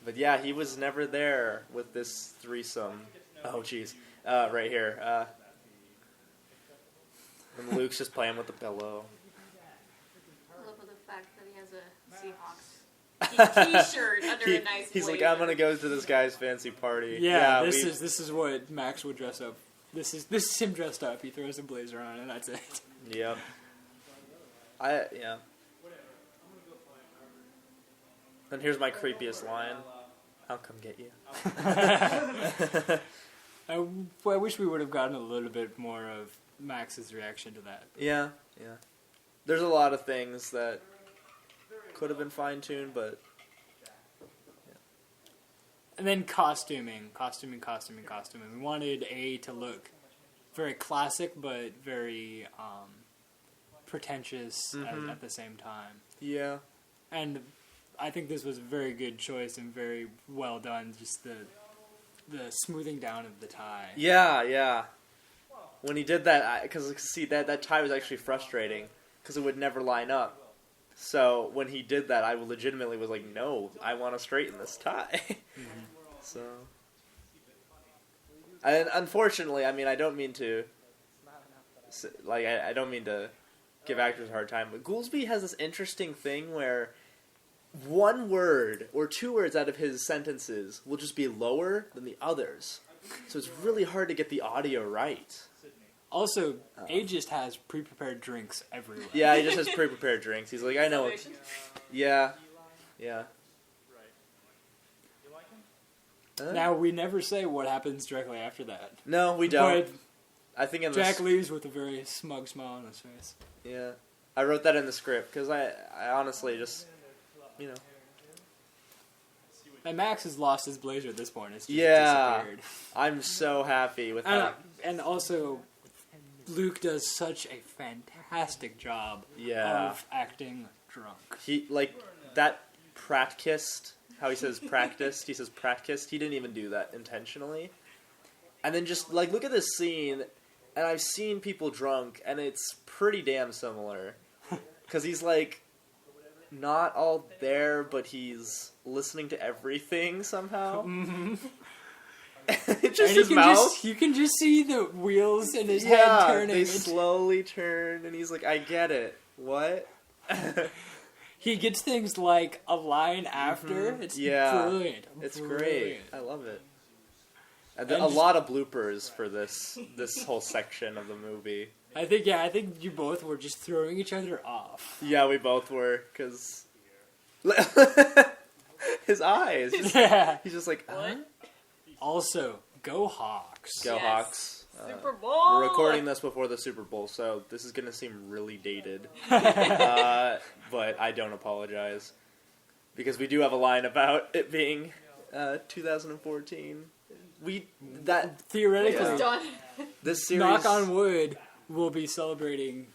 But yeah, he was never there with this threesome. Oh, jeez. Right here. And Luke's just playing with the pillow. I love the fact that he has a Seahawks t-shirt under a nice He's blazer. like, I'm gonna go to this guy's fancy party. Yeah, this is what Max would dress up This is him dressed up. He throws a blazer on, and that's it. Yep. Yeah. And here's my creepiest line. I'll come get you. I wish we would have gotten a little bit more of Max's reaction to that. Yeah. There's a lot of things that could have been fine-tuned, but... And then costuming. We wanted A to look very classic, but very pretentious at the same time. Yeah. And I think this was a very good choice and very well done. Just the smoothing down of the tie. Yeah. When he did that, because see that tie was actually frustrating because it would never line up. So when he did that, I legitimately was like, "No, I want to straighten this tie." So, and unfortunately, I mean, I don't mean to, I don't mean to give actors a hard time, but Goolsby has this interesting thing where one word or two words out of his sentences will just be lower than the others. So it's really hard to get the audio right. Also, A just has pre-prepared drinks everywhere. Yeah, he just has pre-prepared drinks. He's like, I know. Yeah. Now, we never say what happens directly after that. No, we don't. But I think Jack leaves with a very smug smile on his face. Yeah. I wrote that in the script, because I honestly just, And Max has lost his blazer at this point. It's just disappeared. I'm so happy with that. And also, Luke does such a fantastic job of acting drunk. He, that pratt-kissed, how he says practiced, he says pratt-kissed, he didn't even do that intentionally. And then just, look at this scene, and I've seen people drunk, and it's pretty damn similar. Because he's, not all there, but he's listening to everything somehow. Mm-hmm. It's just his mouth. You can just see the wheels in his head turning. They slowly turn, and he's like, I get it. What? He gets things like a line after. It's brilliant. It's great. I love it. And a lot of bloopers for this whole section of the movie. I think you both were just throwing each other off. Yeah, we both were, because his eyes. He's just like, huh? Also, go Hawks. Go Hawks. Super Bowl! We're recording this before the Super Bowl, so this is going to seem really dated. But I don't apologize. Because we do have a line about it being 2014. Theoretically, this series, knock on wood, we'll be celebrating.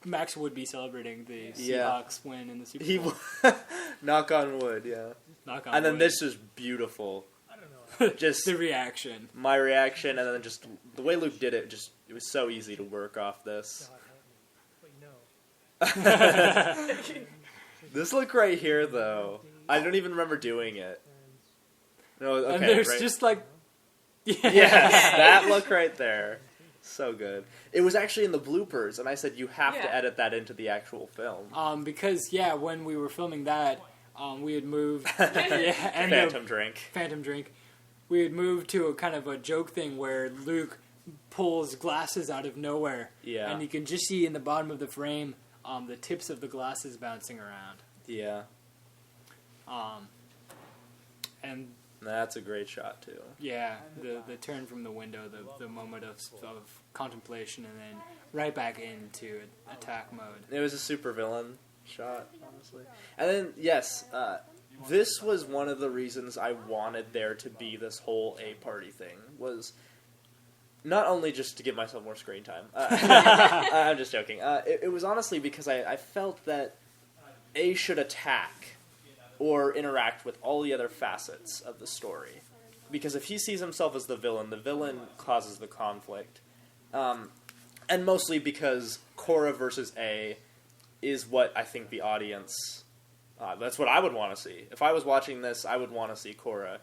Max would be celebrating the Seahawks win in the Super Bowl. Knock on wood, yeah. Knock on and then wood. this is beautiful. Just the reaction. My reaction, and then just the way Luke did it. It was so easy to work off this. This look right here, though, I don't even remember doing it. No, okay, and there's right. just yes, that look right there. So good. It was actually in the bloopers, and I said you have to edit that into the actual film. Because when we were filming that, we had moved. Phantom drink. We had moved to a kind of a joke thing where Luke pulls glasses out of nowhere, and you can just see in the bottom of the frame the tips of the glasses bouncing around. Yeah. And that's a great shot too. Yeah, the turn from the window, the moment of contemplation, and then right back into attack mode. It was a super villain shot, honestly. And then this was one of the reasons I wanted there to be this whole A-party thing, was not only just to give myself more screen time. I'm just joking. It was honestly because I felt that A should attack or interact with all the other facets of the story. Because if he sees himself as the villain causes the conflict. And mostly because Cora versus A is what I think the audience... that's what I would want to see. If I was watching this, I would want to see Cora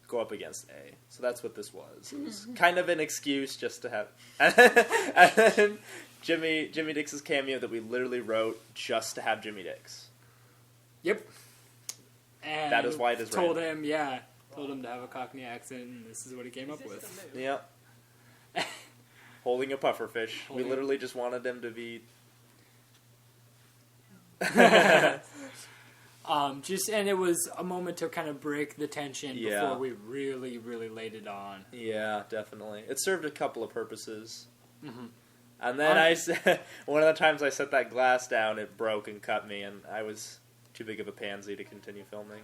go up against A. So that's what this was. It was kind of an excuse just to have... and then Jimmy Dix's cameo that we literally wrote just to have Jimmy Dix. Yep. And that is why it is told him to have a Cockney accent, and this is what he came up with. Yep. Holding a pufferfish. We literally just wanted him to be... and it was a moment to kind of break the tension before we really, really laid it on. Yeah, definitely. It served a couple of purposes. Mm-hmm. And then one of the times I set that glass down, it broke and cut me, and I was too big of a pansy to continue filming.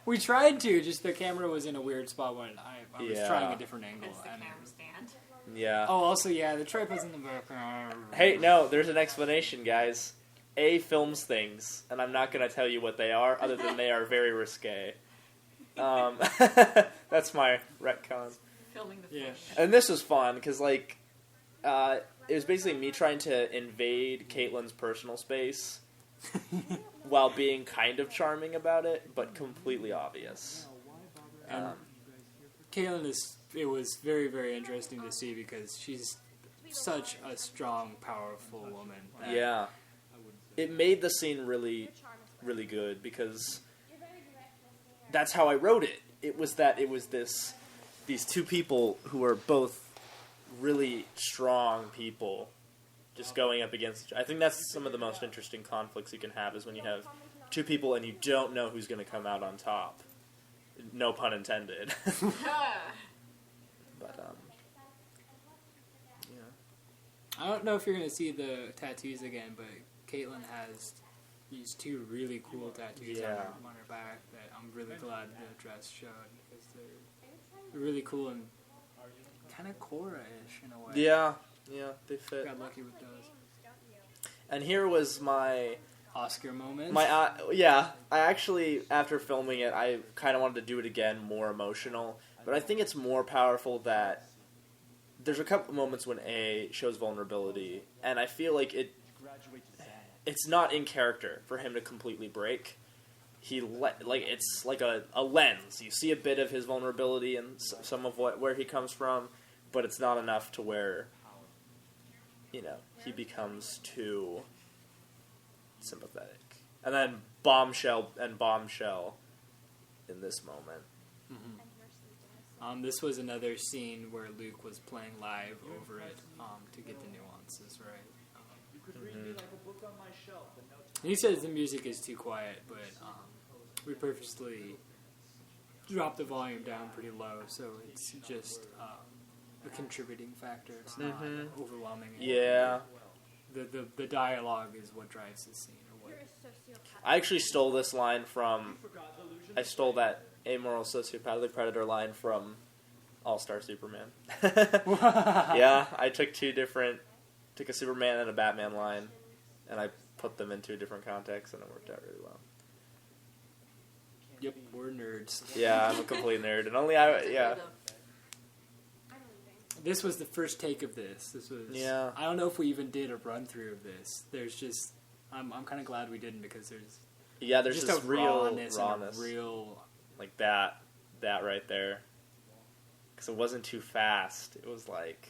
We tried to, just the camera was in a weird spot when I was trying a different angle. It's the camera stand. Yeah. Oh, also, the tripod's in the background. Hey, no, there's an explanation, guys. A films things, and I'm not going to tell you what they are, other than they are very risque. That's my retcon. Filming the fish. And this was fun, because, like, it was basically me trying to invade Caitlin's personal space while being kind of charming about it, but completely obvious. Caitlin it was very, very interesting to see because she's such a strong, powerful woman. Yeah. It made the scene really, really good because that's how I wrote it. It was these two people who are both really strong people just going up against each other. I think that's some of the most interesting conflicts you can have is when you have two people and you don't know who's going to come out on top. No pun intended. But, I don't know if you're going to see the tattoos again, but Caitlin has these two really cool tattoos on her back that I'm really glad the dress showed because they're really cool and kind of Korra-ish in a way. Yeah, they fit. Got lucky with those. And here was my Oscar moment. I actually, after filming it, I kind of wanted to do it again, more emotional. But I think it's more powerful that there's a couple moments when A shows vulnerability, and I feel like it's not in character for him to completely break. It's like a lens. You see a bit of his vulnerability and some of where he comes from, but it's not enough to where, he becomes too sympathetic. And then bombshell in this moment. Mm-hmm. This was another scene where Luke was playing live over it to get the nuances right. He says the music is too quiet, but we purposely dropped the volume down pretty low, so it's just a contributing factor. It's not overwhelming. Yeah. The dialogue is what drives the scene. Or what. I actually stole this line from... I stole that amoral sociopathic predator line from All-Star Superman. Yeah, I took took a Superman and a Batman line, and I put them into a different context, and it worked out really well. Yep, we're nerds. Yeah, I'm a complete nerd, and only This was the first take of this. This was. Yeah. I don't know if we even did a run through of this. There's just. I'm kind of glad we didn't because there's. Yeah, there's just this a real rawness. And a real. Like that right there. Because it wasn't too fast. It was like.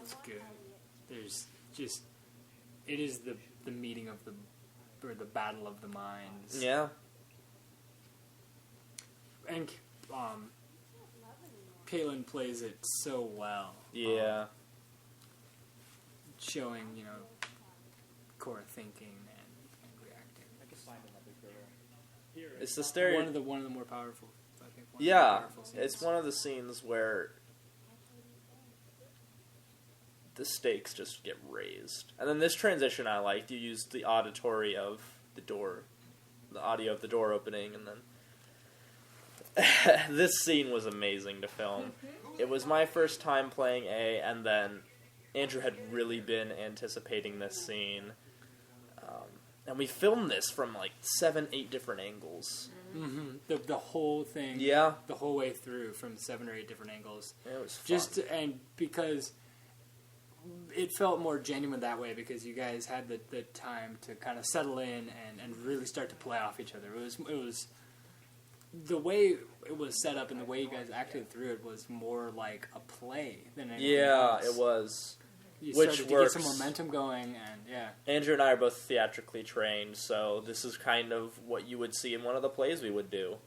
It's good. There's just. It is the meeting of the battle of the minds. Yeah. And Caitlin plays it so well. Yeah. Showing, core thinking and reacting. It's the stereo. One of the more powerful, I think. It's one of the scenes where the stakes just get raised. And then this transition I liked. You used the auditory of the door, the audio of the door opening, and then this scene was amazing to film. It was my first time playing A, and then Andrew had really been anticipating this scene. And we filmed this from like 7-8 different angles. Mm-hmm. The whole thing. Yeah. The whole way through from 7 or 8 different angles. It was fun. And because it felt more genuine that way because you guys had the time to kind of settle in and really start to play off each other. It was the way it was set up and the way you guys acted through it was more like a play than anything else. Yeah, it was. You Which started works. to get some momentum going, and yeah. Andrew and I are both theatrically trained, so this is kind of what you would see in one of the plays we would do.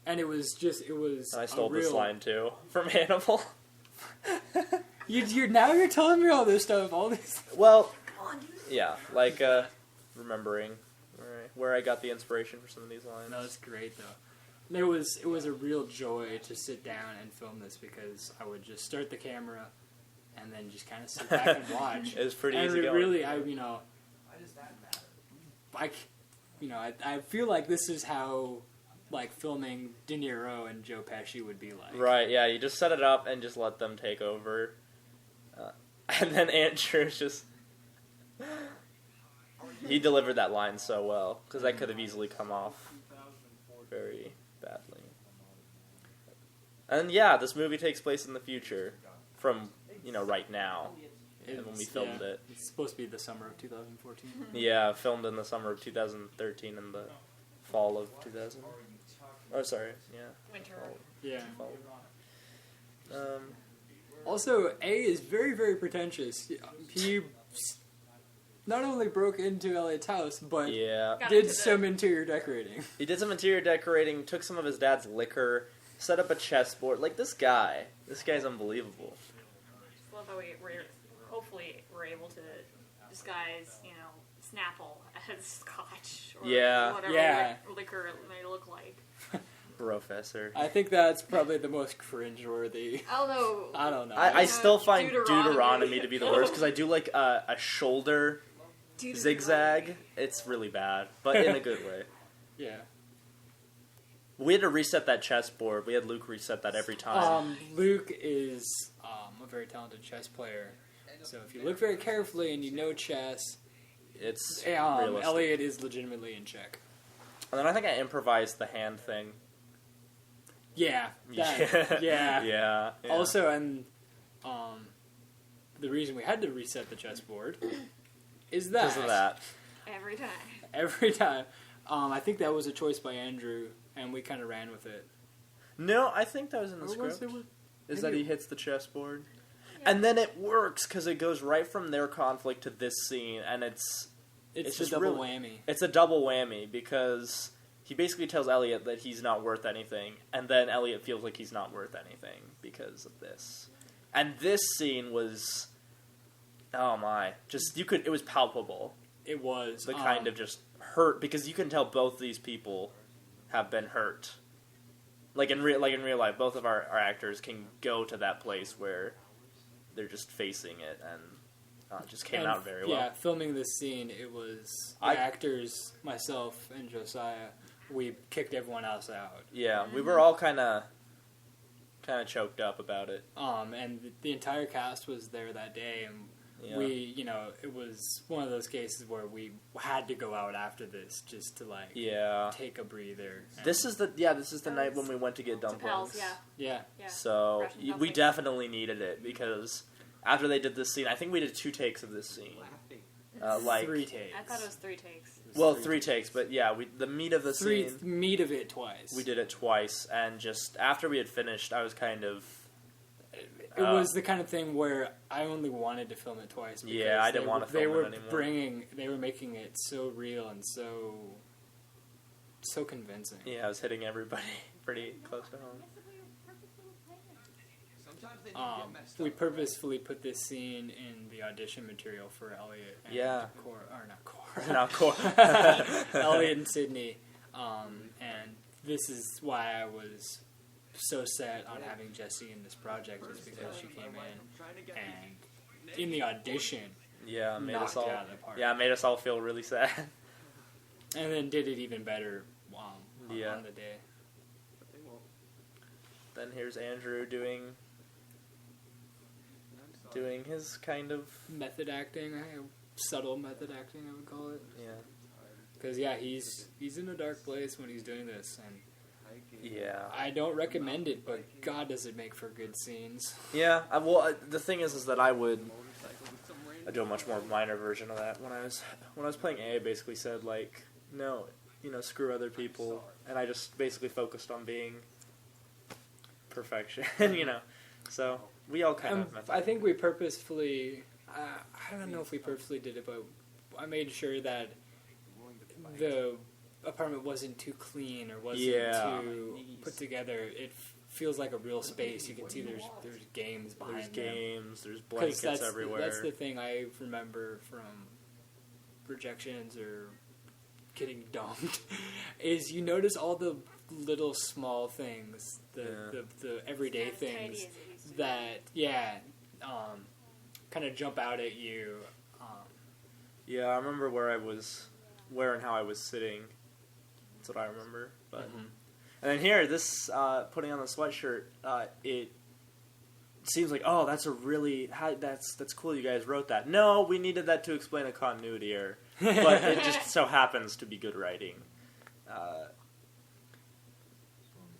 And it was And I stole a real... this line too from Hannibal. You're telling me all this stuff, all these... Well, yeah, like remembering where I got the inspiration for some of these lines. No, that's great though. It was a real joy to sit down and film this because I would just start the camera and then just kind of sit back and watch. It was pretty and easy going. Really, I feel like this is how like filming De Niro and Joe Pesci would be like. Right, yeah, you just set it up and just let them take over. And then Andrew's just... He delivered that line so well, because that could have easily come off very badly. And yeah, this movie takes place in the future, from, right now, and when we filmed it. It's supposed to be the summer of 2014. Yeah, filmed in the summer of 2013 and the fall of 2000. Oh, sorry, yeah. Winter. Yeah. Fall. Also, A is very, very pretentious. He not only broke into Elliot's house, but did some interior decorating. He did some interior decorating, took some of his dad's liquor, set up a chessboard. Like, this guy's unbelievable. Just love how hopefully we're able to disguise, Snapple as Scotch or whatever liquor it may look like. Professor. I think that's probably the most cringeworthy. Although I don't know. I still find Deuteronomy to be the worst because I do like a shoulder zigzag. It's really bad, but in a good way. Yeah. We had to reset that chessboard. We had Luke reset that every time. Luke is a very talented chess player. So if you look very carefully and you know chess, it's realistic. Elliot is legitimately in check. And then I think I improvised the hand thing. Yeah. Yeah. Also, and the reason we had to reset the chessboard is that. Because of that. Every time. I think that was a choice by Andrew, and we kind of ran with it. No, I think that was in the script. Is that he hits the chessboard. Yeah. And then it works, because it goes right from their conflict to this scene, and it's just a double whammy. It's a double whammy, because... He basically tells Elliot that he's not worth anything, and then Elliot feels like he's not worth anything because of this. And this scene was, oh my, it was palpable. It was. The kind of just hurt, because you can tell both these people have been hurt. Like in real life, both of our actors can go to that place where they're just facing it, and it just came out very well. Yeah, filming this scene, it was the actors, myself, and Josiah. We kicked everyone else out. Yeah, we were all kind of choked up about it. And the entire cast was there that day, and we, it was one of those cases where we had to go out after this just to take a breather. This is the night when we went to get dumplings. Yeah. So we definitely needed it because after they did this scene, I think we did 2 takes of this scene. 3 takes. I thought it was 3 takes. Well, 3 takes, but yeah, the meat of the scene... Meat of it twice. We did it twice, and just after we had finished, I was kind of... It was the kind of thing where I only wanted to film it twice. Yeah, I didn't want to film it anymore. They were making it so real and so convincing. Yeah, I was hitting everybody pretty close to home. We purposefully put this scene in the audition material for Elliot and Elliot and Sydney, and this is why I was so set on having Jessie in this project, is because she came in and in the audition made us all out of the park. Yeah, made us all feel really sad. And then did it even better on the day. Then here's Andrew doing his kind of... method acting, subtle method acting, I would call it. Yeah. Because, he's in a dark place when he's doing this, and I don't recommend it, but God, does it make for good scenes. Yeah, the thing is that I do a much more minor version of that. When I was playing A, I basically said, no, screw other people, and I just basically focused on being perfection, so... We all kind of... I think we purposefully... I don't know if we purposely did it, but I made sure that the apartment wasn't too clean or wasn't too put together. It feels like a real space. You can see there's games behind them. There's games. There's blankets everywhere. That's the thing I remember from projections or getting dumped is you notice all the little small things, the everyday things that kind of jump out at you. Yeah, I remember where and how I was sitting. That's what I remember. But and then here, this putting on the sweatshirt, it seems like, oh, that's cool. You guys wrote that. No, we needed that to explain a continuity error, but it just so happens to be good writing.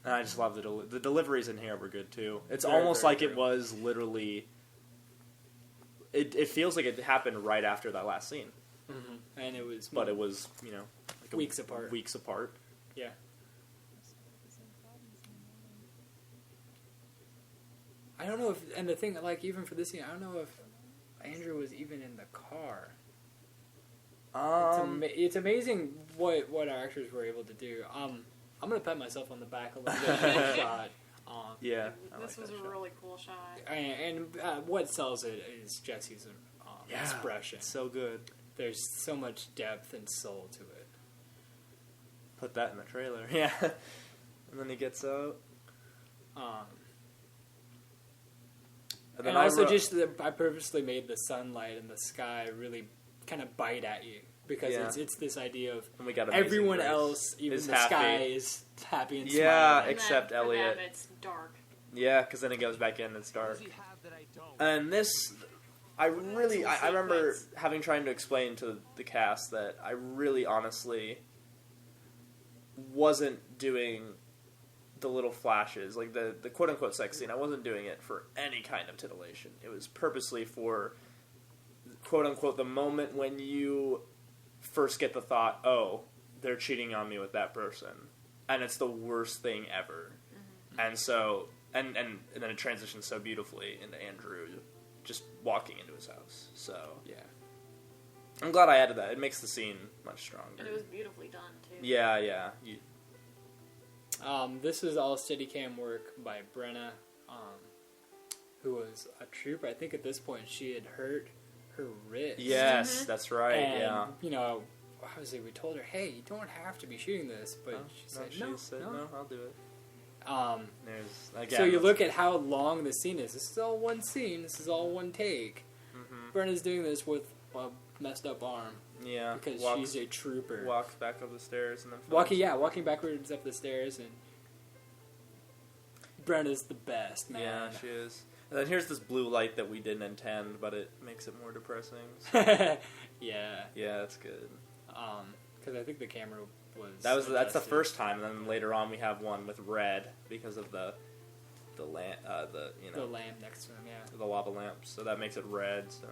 And I just love the deliveries in here were good too. It's almost like it was literally. It feels like it happened right after that last scene. Mm-hmm. And it was... But it was, like weeks apart. Weeks apart. Yeah. I don't know if... And the thing, like, even for this scene, I don't know if Andrew was even in the car. It's amazing what our actors were able to do. I'm going to pat myself on the back a little bit for that shot. Yeah. This was a really cool shot. And what sells it is Jesse's expression. It's so good. There's so much depth and soul to it. Put that in the trailer. Yeah. And then he gets out. And also I purposely made the sunlight and the sky really kind of bite at you. Because it's this idea of everyone else, even the sky, is happy and smiling. Yeah, except Elliot. For them, it's dark. Yeah, because then it goes back in and it's dark. And this, I remember trying to explain to the cast that I really honestly wasn't doing the little flashes, like the quote-unquote sex scene. I wasn't doing it for any kind of titillation. It was purposely for, quote-unquote, the moment when you first get the thought, oh, they're cheating on me with that person, and it's the worst thing ever. And so, and then it transitions so beautifully into Andrew just walking into his house. So yeah, I'm glad I added that. It makes the scene much stronger. And it was beautifully done too. Yeah. This is all Steadicam work by Brenna, who was a trooper. I think at this point she had hurt her wrist. Yes, that's right. And, obviously we told her, hey, you don't have to be shooting this, but she said, no, I'll do it. So you look at how long the scene is. This is all one scene. This is all one take. Brenna's doing this with a messed up arm. Yeah, because she's a trooper. Walks back up the stairs and then walking backwards up the stairs, and Brenna's the best, man. Yeah, she is. And then here's this blue light that we didn't intend, but it makes it more depressing. So. Yeah, that's good. Because I think the camera was. That's the first time, and then later on we have one with red because of the lamp, the lamp next to him, the lava lamp. So that makes it red. So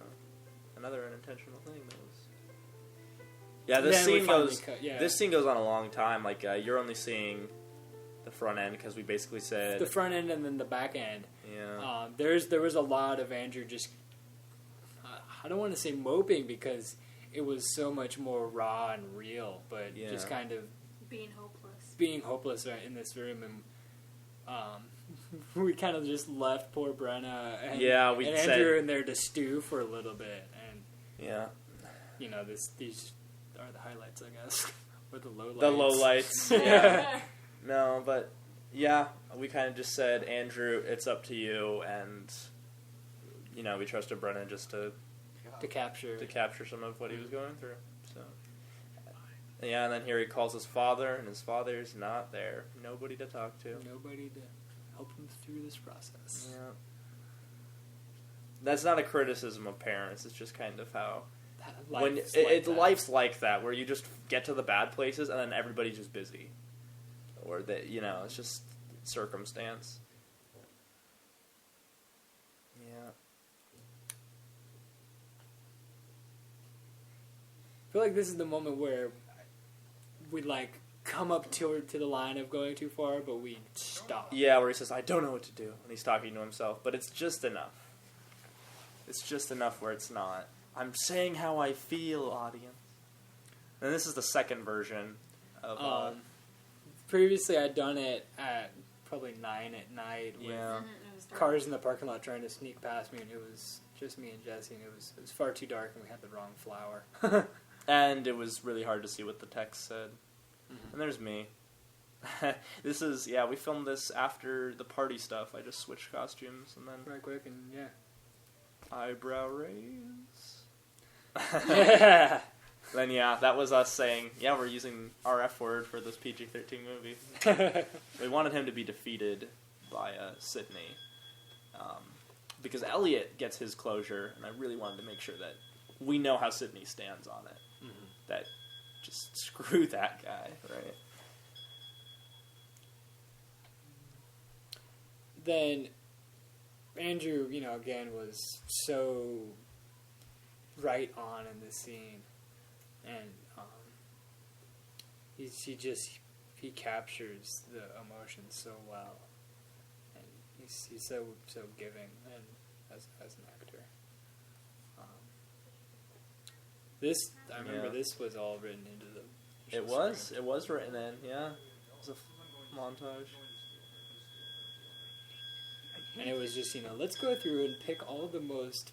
another unintentional thing that was. Yeah, this scene goes on a long time. Like you're only seeing the front end because we basically said the front end and then the back end. Yeah. There was a lot of Andrew just. I don't want to say moping because it was so much more raw and real, but just kind of being hopeless right in this room, and we kind of just left poor Brenna and Andrew in there to stew for a little bit, and these are the highlights, I guess, or the lowlights. The lowlights, yeah. No, but we kind of just said, Andrew, it's up to you, and we trusted Brenna just to capture some of what he was going through. So and then here he calls his father, and his father's not there. Nobody to talk to. Nobody to help him through this process. Yeah. That's not a criticism of parents. It's just kind of how life's like that, where you just get to the bad places, and then everybody's just busy, or that it's just circumstance. I feel like this is the moment where we come up to the line of going too far, but we stop. Yeah, where he says, I don't know what to do, and he's talking to himself, but it's just enough. It's just enough where it's not, I'm saying how I feel, audience. And this is the second version of previously I'd done it at probably 9 at night with cars in the parking lot trying to sneak past me, and it was just me and Jesse, and it was far too dark, and we had the wrong flower. And it was really hard to see what the text said. Mm-hmm. And there's me. This is, we filmed this after the party stuff. I just switched costumes, and then... Right quick, and eyebrow raise. Yeah. Then, that was us saying, we're using our F word for this PG-13 movie. We wanted him to be defeated by Sydney. Because Elliot gets his closure, and I really wanted to make sure that we know how Sydney stands on it. Mm-hmm. That just screw that guy, right? Then Andrew, again, was so right on in this scene, and he captures the emotion so well, and he's so giving, and as an actor. I remember this was all written into the. It was written in, yeah. It was a montage. And it was just, let's go through and pick all the most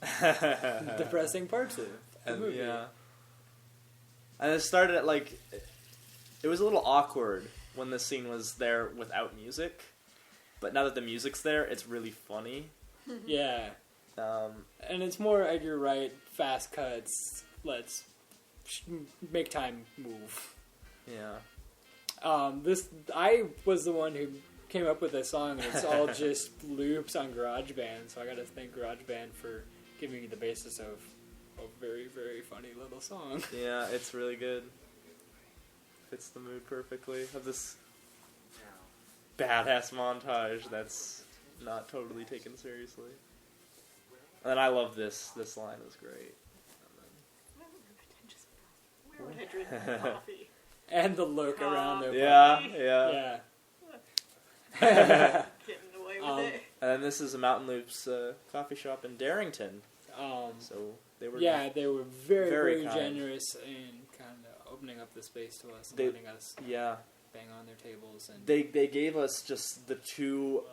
depressing parts of the movie. Yeah. And it started at, it was a little awkward when the scene was there without music. But now that the music's there, it's really funny. Yeah. And it's more Edgar Wright, fast cuts, let's make time move. Yeah. I was the one who came up with this song, and it's all just loops on GarageBand, so I gotta thank GarageBand for giving me the basis of a very, very funny little song. Yeah, it's really good. Fits the mood perfectly of this badass montage that's not totally taken seriously. And I love this. This line was great. Where would I drink my coffee? And the look around there. Yeah. Getting away with it. And this is a Mountain Loops coffee shop in Darrington. So they were very, very generous in kind of opening up the space to us and letting us bang on their tables. And they gave us just the 2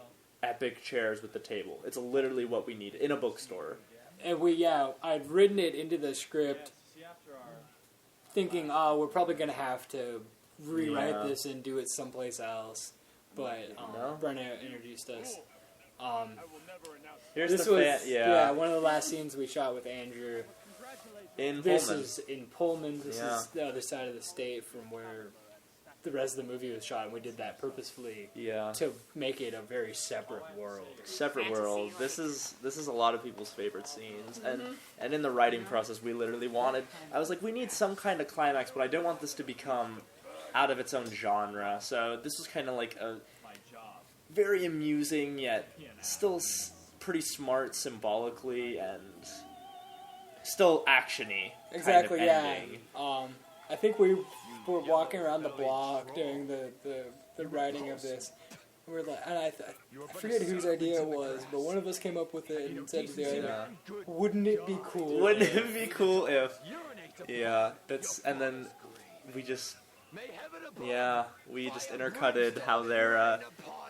epic chairs with the table. It's literally what we need in a bookstore. And I'd written it into the script thinking, we're probably going to have to rewrite this and do it someplace else. But Brenna introduced us. Here's this the was one of the last scenes we shot with Andrew. This Pullman. is in Pullman. This is the other side of the state from where the rest of the movie was shot, and we did that purposefully to make it a very separate world. World. This is a lot of people's favorite scenes, and in the writing process, we literally wanted. I was like, we need some kind of climax, but I don't want this to become out of its own genre. So this was kind of like a very amusing yet still pretty smart symbolically and still actiony. Exactly. Kind of ending. I think we were walking around the block during the writing of this. We were like, and I forget whose idea it was, but one of us came up with it and said to the other, "Wouldn't it be cool? Wouldn't it be cool if?" Yeah, and then we just intercutted how their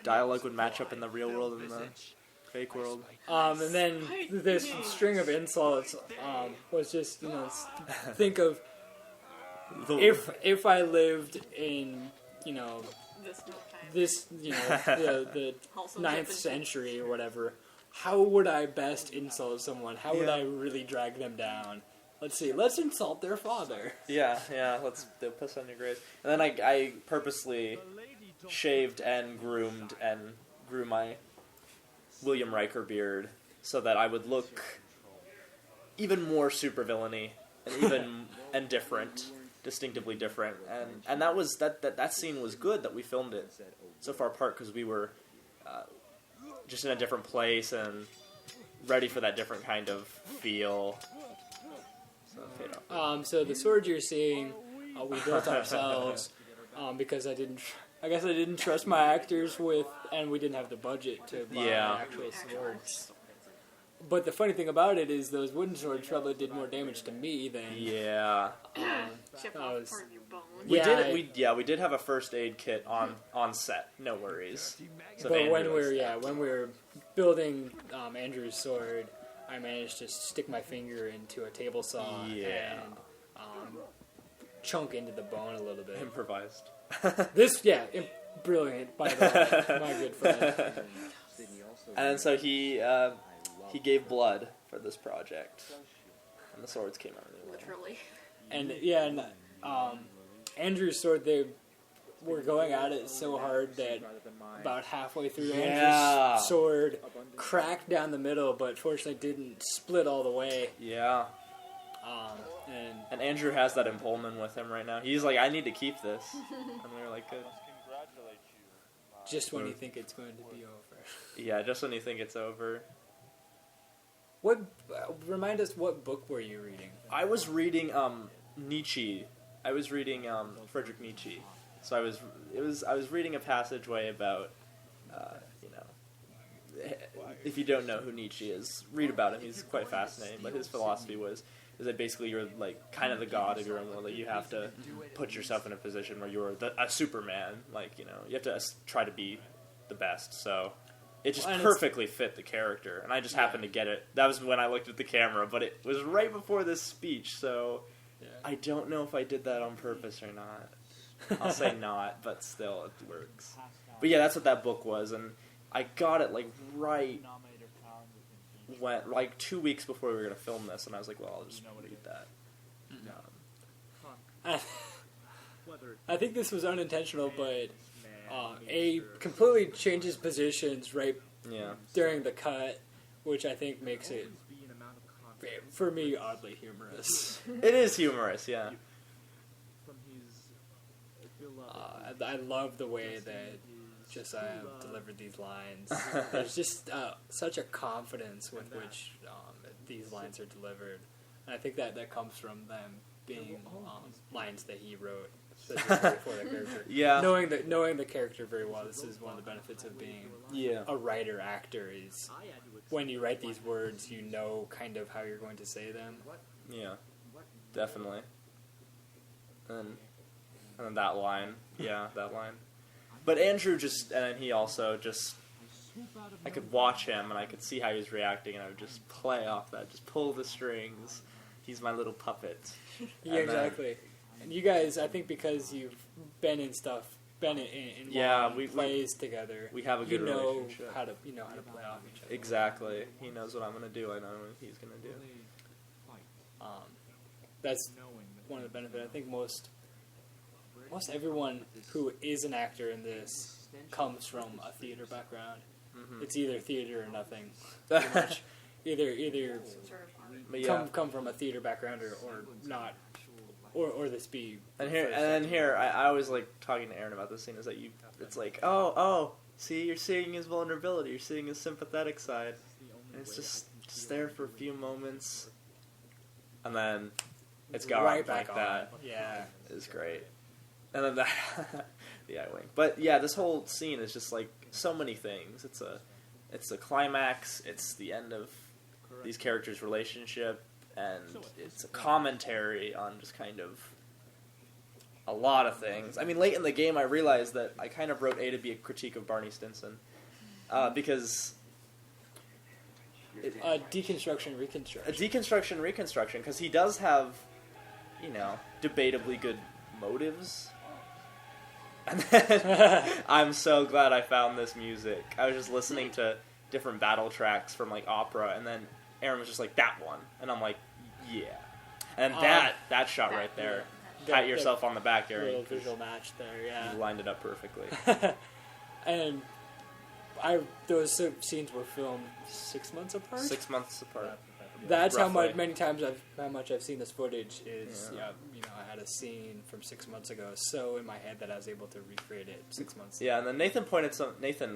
dialogue would match up in the real world and the fake world. And then this string of insults was just think of if I lived in this the 9th century or whatever, how would I best insult someone? How would I really drag them down? Let's see. Let's insult their father. They'll piss on your grave. And then I purposely shaved and groomed and grew my William Riker beard so that I would look even more supervillainy and different, distinctively different. And that was that scene was good that we filmed it so far apart because we were just in a different place and ready for that different kind of feel. So the sword you're seeing, we built ourselves because I guess I didn't trust my actors and we didn't have the budget to buy actual swords. But the funny thing about it is those wooden swords probably did more damage to me than... Yeah. Chip off part of your bone. We did have a first aid kit on set. No worries. So but when we were building Andrew's sword, I managed to stick my finger into a table saw and chunk into the bone a little bit. Improvised. Brilliant, by the way, my good friend. And so he gave blood for this project, and the swords came out anyway. Literally. And Andrew's sword, they were going at it so hard that about halfway through Andrew's sword cracked down the middle, but fortunately didn't split all the way. Yeah. And Andrew has that in Pullman with him right now. He's like, I need to keep this. And we were like, good. Just when you think it's going to be over. Yeah, just when you think it's over. What? Remind us, what book were you reading? I was reading Nietzsche. I was reading Friedrich Nietzsche. So I was reading a passageway about, if you don't know who Nietzsche is, read about him. He's quite fascinating. But his philosophy is that basically you're like kind of the god of your own world. That you have to put yourself in a position where you're a Superman. Like, you have to try to be the best. So it just perfectly fit the character, and I just happened to get it. That was when I looked at the camera, but it was right before this speech. So I don't know if I did that on purpose or not. I'll say not, but still it works. But yeah, that's what that book was, and I got it like right. Went like 2 weeks before we were going to film this, and I was like, well, I'll just read that. I think this was unintentional, but completely changes positions right during the cut, which I think makes it, for me, oddly humorous. It is humorous, yeah. I love the way that Josiah delivered these lines. There's just such a confidence with which these lines are delivered, and I think that comes from them being lines that he wrote specifically for the character. Yeah, knowing the character very well. This is one of the benefits of being a writer actor is when you write these words, you know kind of how you're going to say them. Yeah, definitely. And that line, that line. But Andrew he also I could watch him and I could see how he was reacting, and I would just play off that, just pull the strings. He's my little puppet. Yeah, exactly. And you guys, I think because you've been in plays together, we have a good relationship. You know how to play off each other. Exactly. He knows what I'm going to do. I know what he's going to do. That's one of the benefits. I think most everyone who is an actor in this comes from a theater background. Mm-hmm. It's either theater or nothing. Pretty much. Either come from a theater background or not, or this be. And here, I always like talking to Aaron about this scene. Is that it's like, see, you're seeing his vulnerability, you're seeing his sympathetic side, and it's just there for a few moments, and then it's gone right back like that. Yeah, it's great. And then that, the eye wing. But yeah, this whole scene is just like so many things. It's the climax. It's the end of these characters' relationship, and it's a commentary on just kind of a lot of things. I mean, late in the game, I realized that I kind of wrote A to be a critique of Barney Stinson because deconstruction, reconstruction, because he does have, debatably good motives. And then I'm so glad I found this music. I was just listening to different battle tracks from like opera, and then Aaron was just like, that one, and I'm like, yeah. And that shot right there, pat yourself on the back, Aaron. Little visual match there, yeah. You lined it up perfectly. And those scenes were filmed 6 months apart. 6 months apart. That's roughly. How much I've seen this footage is. I had a scene from 6 months ago, so in my head that I was able to recreate it 6 months. Yeah, and then Nathan,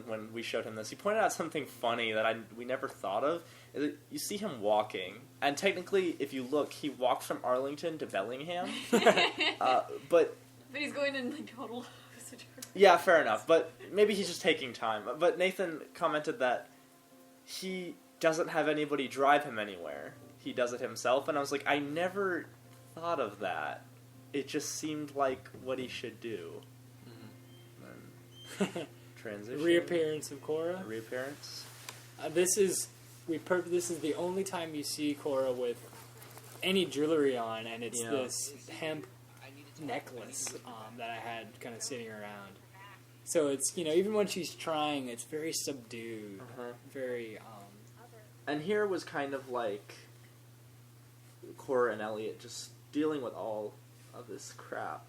when we showed him this, he pointed out something funny that we never thought of. You see him walking, and technically, if you look, he walks from Arlington to Bellingham, but he's going in like total. Yeah, fair enough. But maybe he's just taking time. But Nathan commented that he doesn't have anybody drive him anywhere. He does it himself, and I was like, I never thought of that. It just seemed like what he should do. Transition. Reappearance of Cora. Reappearance. This is the only time you see Cora with any jewelry on, and it's this hemp necklace that I had kind of sitting around. So it's, even when she's trying, it's very subdued, very. And here was kind of like Cora and Elliot just dealing with all of this crap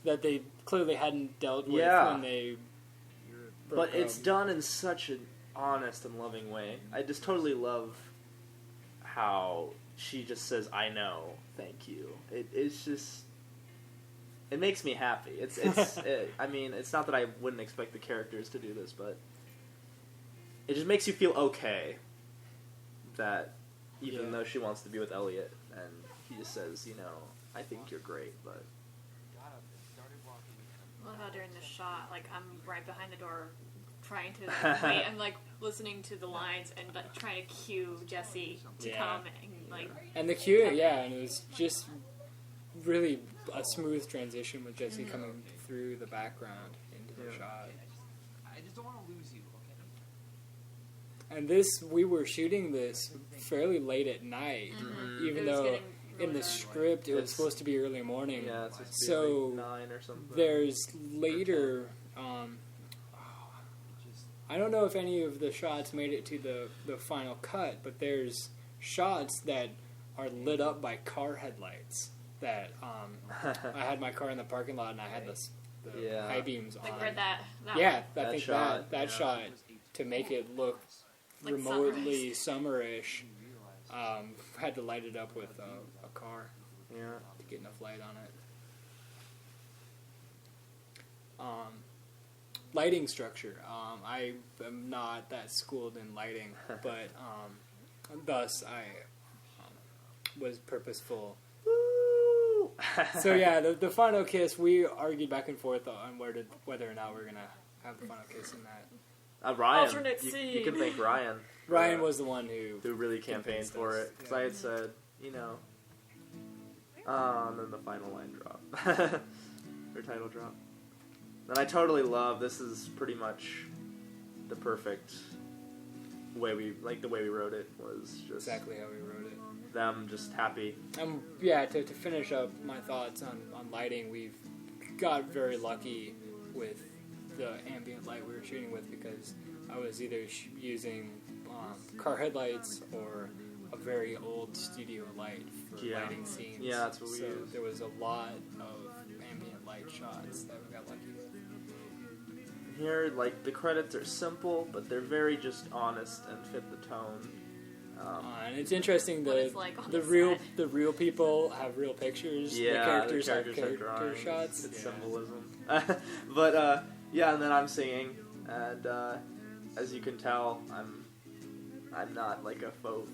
that they clearly hadn't dealt with when they. But it's done in such an honest and loving way. I just totally love how she just says, "I know, thank you." It's just. It makes me happy. I mean, it's not that I wouldn't expect the characters to do this, but it just makes you feel okay that even though she wants to be with Elliot, and he just says, I think you're great, but... I love how during the shot, I'm right behind the door trying to wait. I'm, listening to the lines and, trying to cue Jesse to come and, And the cue, and it was just really a smooth transition with Jesse coming through the background into the shot. I just don't want to lose you, okay? And we were shooting this fairly late at night, even though in the script it was supposed to be early morning. Yeah, it's supposed to be 9 or something. There's later, I don't know if any of the shots made it to the final cut, but there's shots that are lit up by car headlights. That I had my car in the parking lot and I had the high beams on. Where that I think shot, that shot to make it look remotely summerish, had to light it up with a car to get enough light on it. Lighting structure. I am not that schooled in lighting, but thus I was purposeful. So the final kiss, we argued back and forth on whether or not we're gonna have the final kiss in that. Ryan, Alternate scene. you can thank Ryan. Ryan was the one who really campaigned for it, because I had said, and then the final line drop, or title drop. And I totally love, this is pretty much the perfect way the way we wrote it was just exactly how we wrote it. Them just happy. To finish up my thoughts on lighting, we've got very lucky with the ambient light we were shooting with, because I was either using car headlights or a very old studio light for lighting scenes. Yeah, that's what we used. There was a lot of ambient light shots that we got lucky with. Here, the credits are simple, but they're very just honest and fit the tone. And it's interesting the real people have real pictures. Yeah, the characters have are character shots. It's symbolism. But and then I'm singing, and as you can tell, I'm not a folk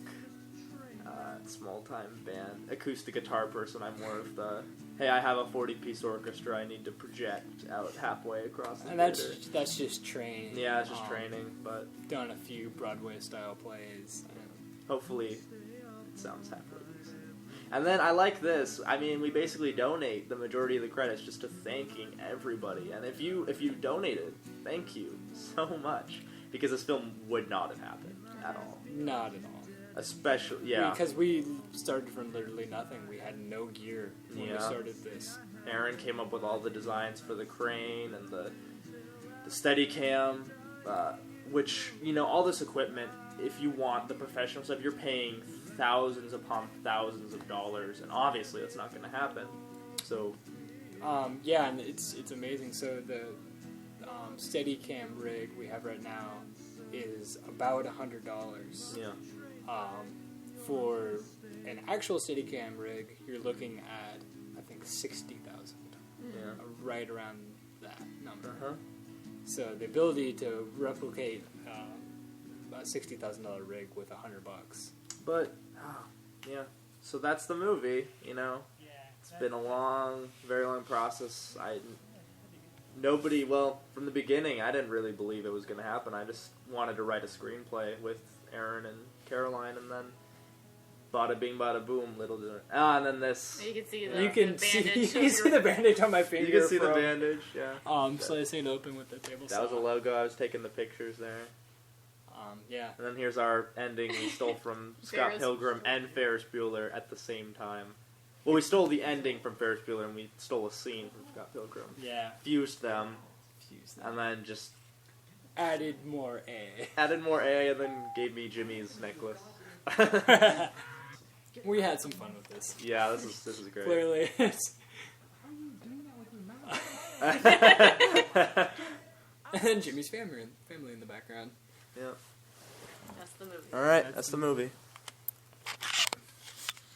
small time band acoustic guitar person. I'm more of the I have a 40-piece orchestra I need to project out halfway across the theater. That's just training. Yeah, it's just training, but done a few Broadway style plays. Hopefully it sounds halfway decent. And then I like this. I mean, we basically donate the majority of the credits just to thanking everybody. And if you donated, thank you so much, because this film would not have happened at all. Not at all. Especially, because we started from literally nothing. We had no gear when we started this. Aaron came up with all the designs for the crane and the Steadicam, which, all this equipment, if you want the professional stuff, you're paying thousands upon thousands of dollars, and obviously that's not going to happen. So, and it's amazing. So the Steadicam rig we have right now is about $100. Yeah. For an actual Steadicam rig, you're looking at I think $60,000. Yeah. Right around that number. Uh-huh. So the ability to replicate a $60,000 rig with $100. But so that's the movie. It's been a very long process. From the beginning, I didn't really believe it was going to happen. I just wanted to write a screenplay with Aaron and Caroline, and then bada bing, bada boom, little dinner. And then this. You can see the You can bandage. see the bandage on my finger. You can see the bandage, yeah. Slicing it open with the table saw. That was a logo. I was taking the pictures there. Yeah. And then here's our ending. We stole from Scott Pilgrim and Ferris Bueller at the same time. Well, we stole the ending from Ferris Bueller, and we stole a scene from Scott Pilgrim. Yeah. Fused them. And then just... Added more A. Added more A, and then gave me Jimmy's necklace. We had some fun with this. Yeah, this is great. Clearly. And then Jimmy's family in the background. Yeah. That's the movie. All right, that's the movie.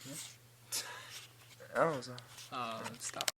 Yeah. Oh, stop.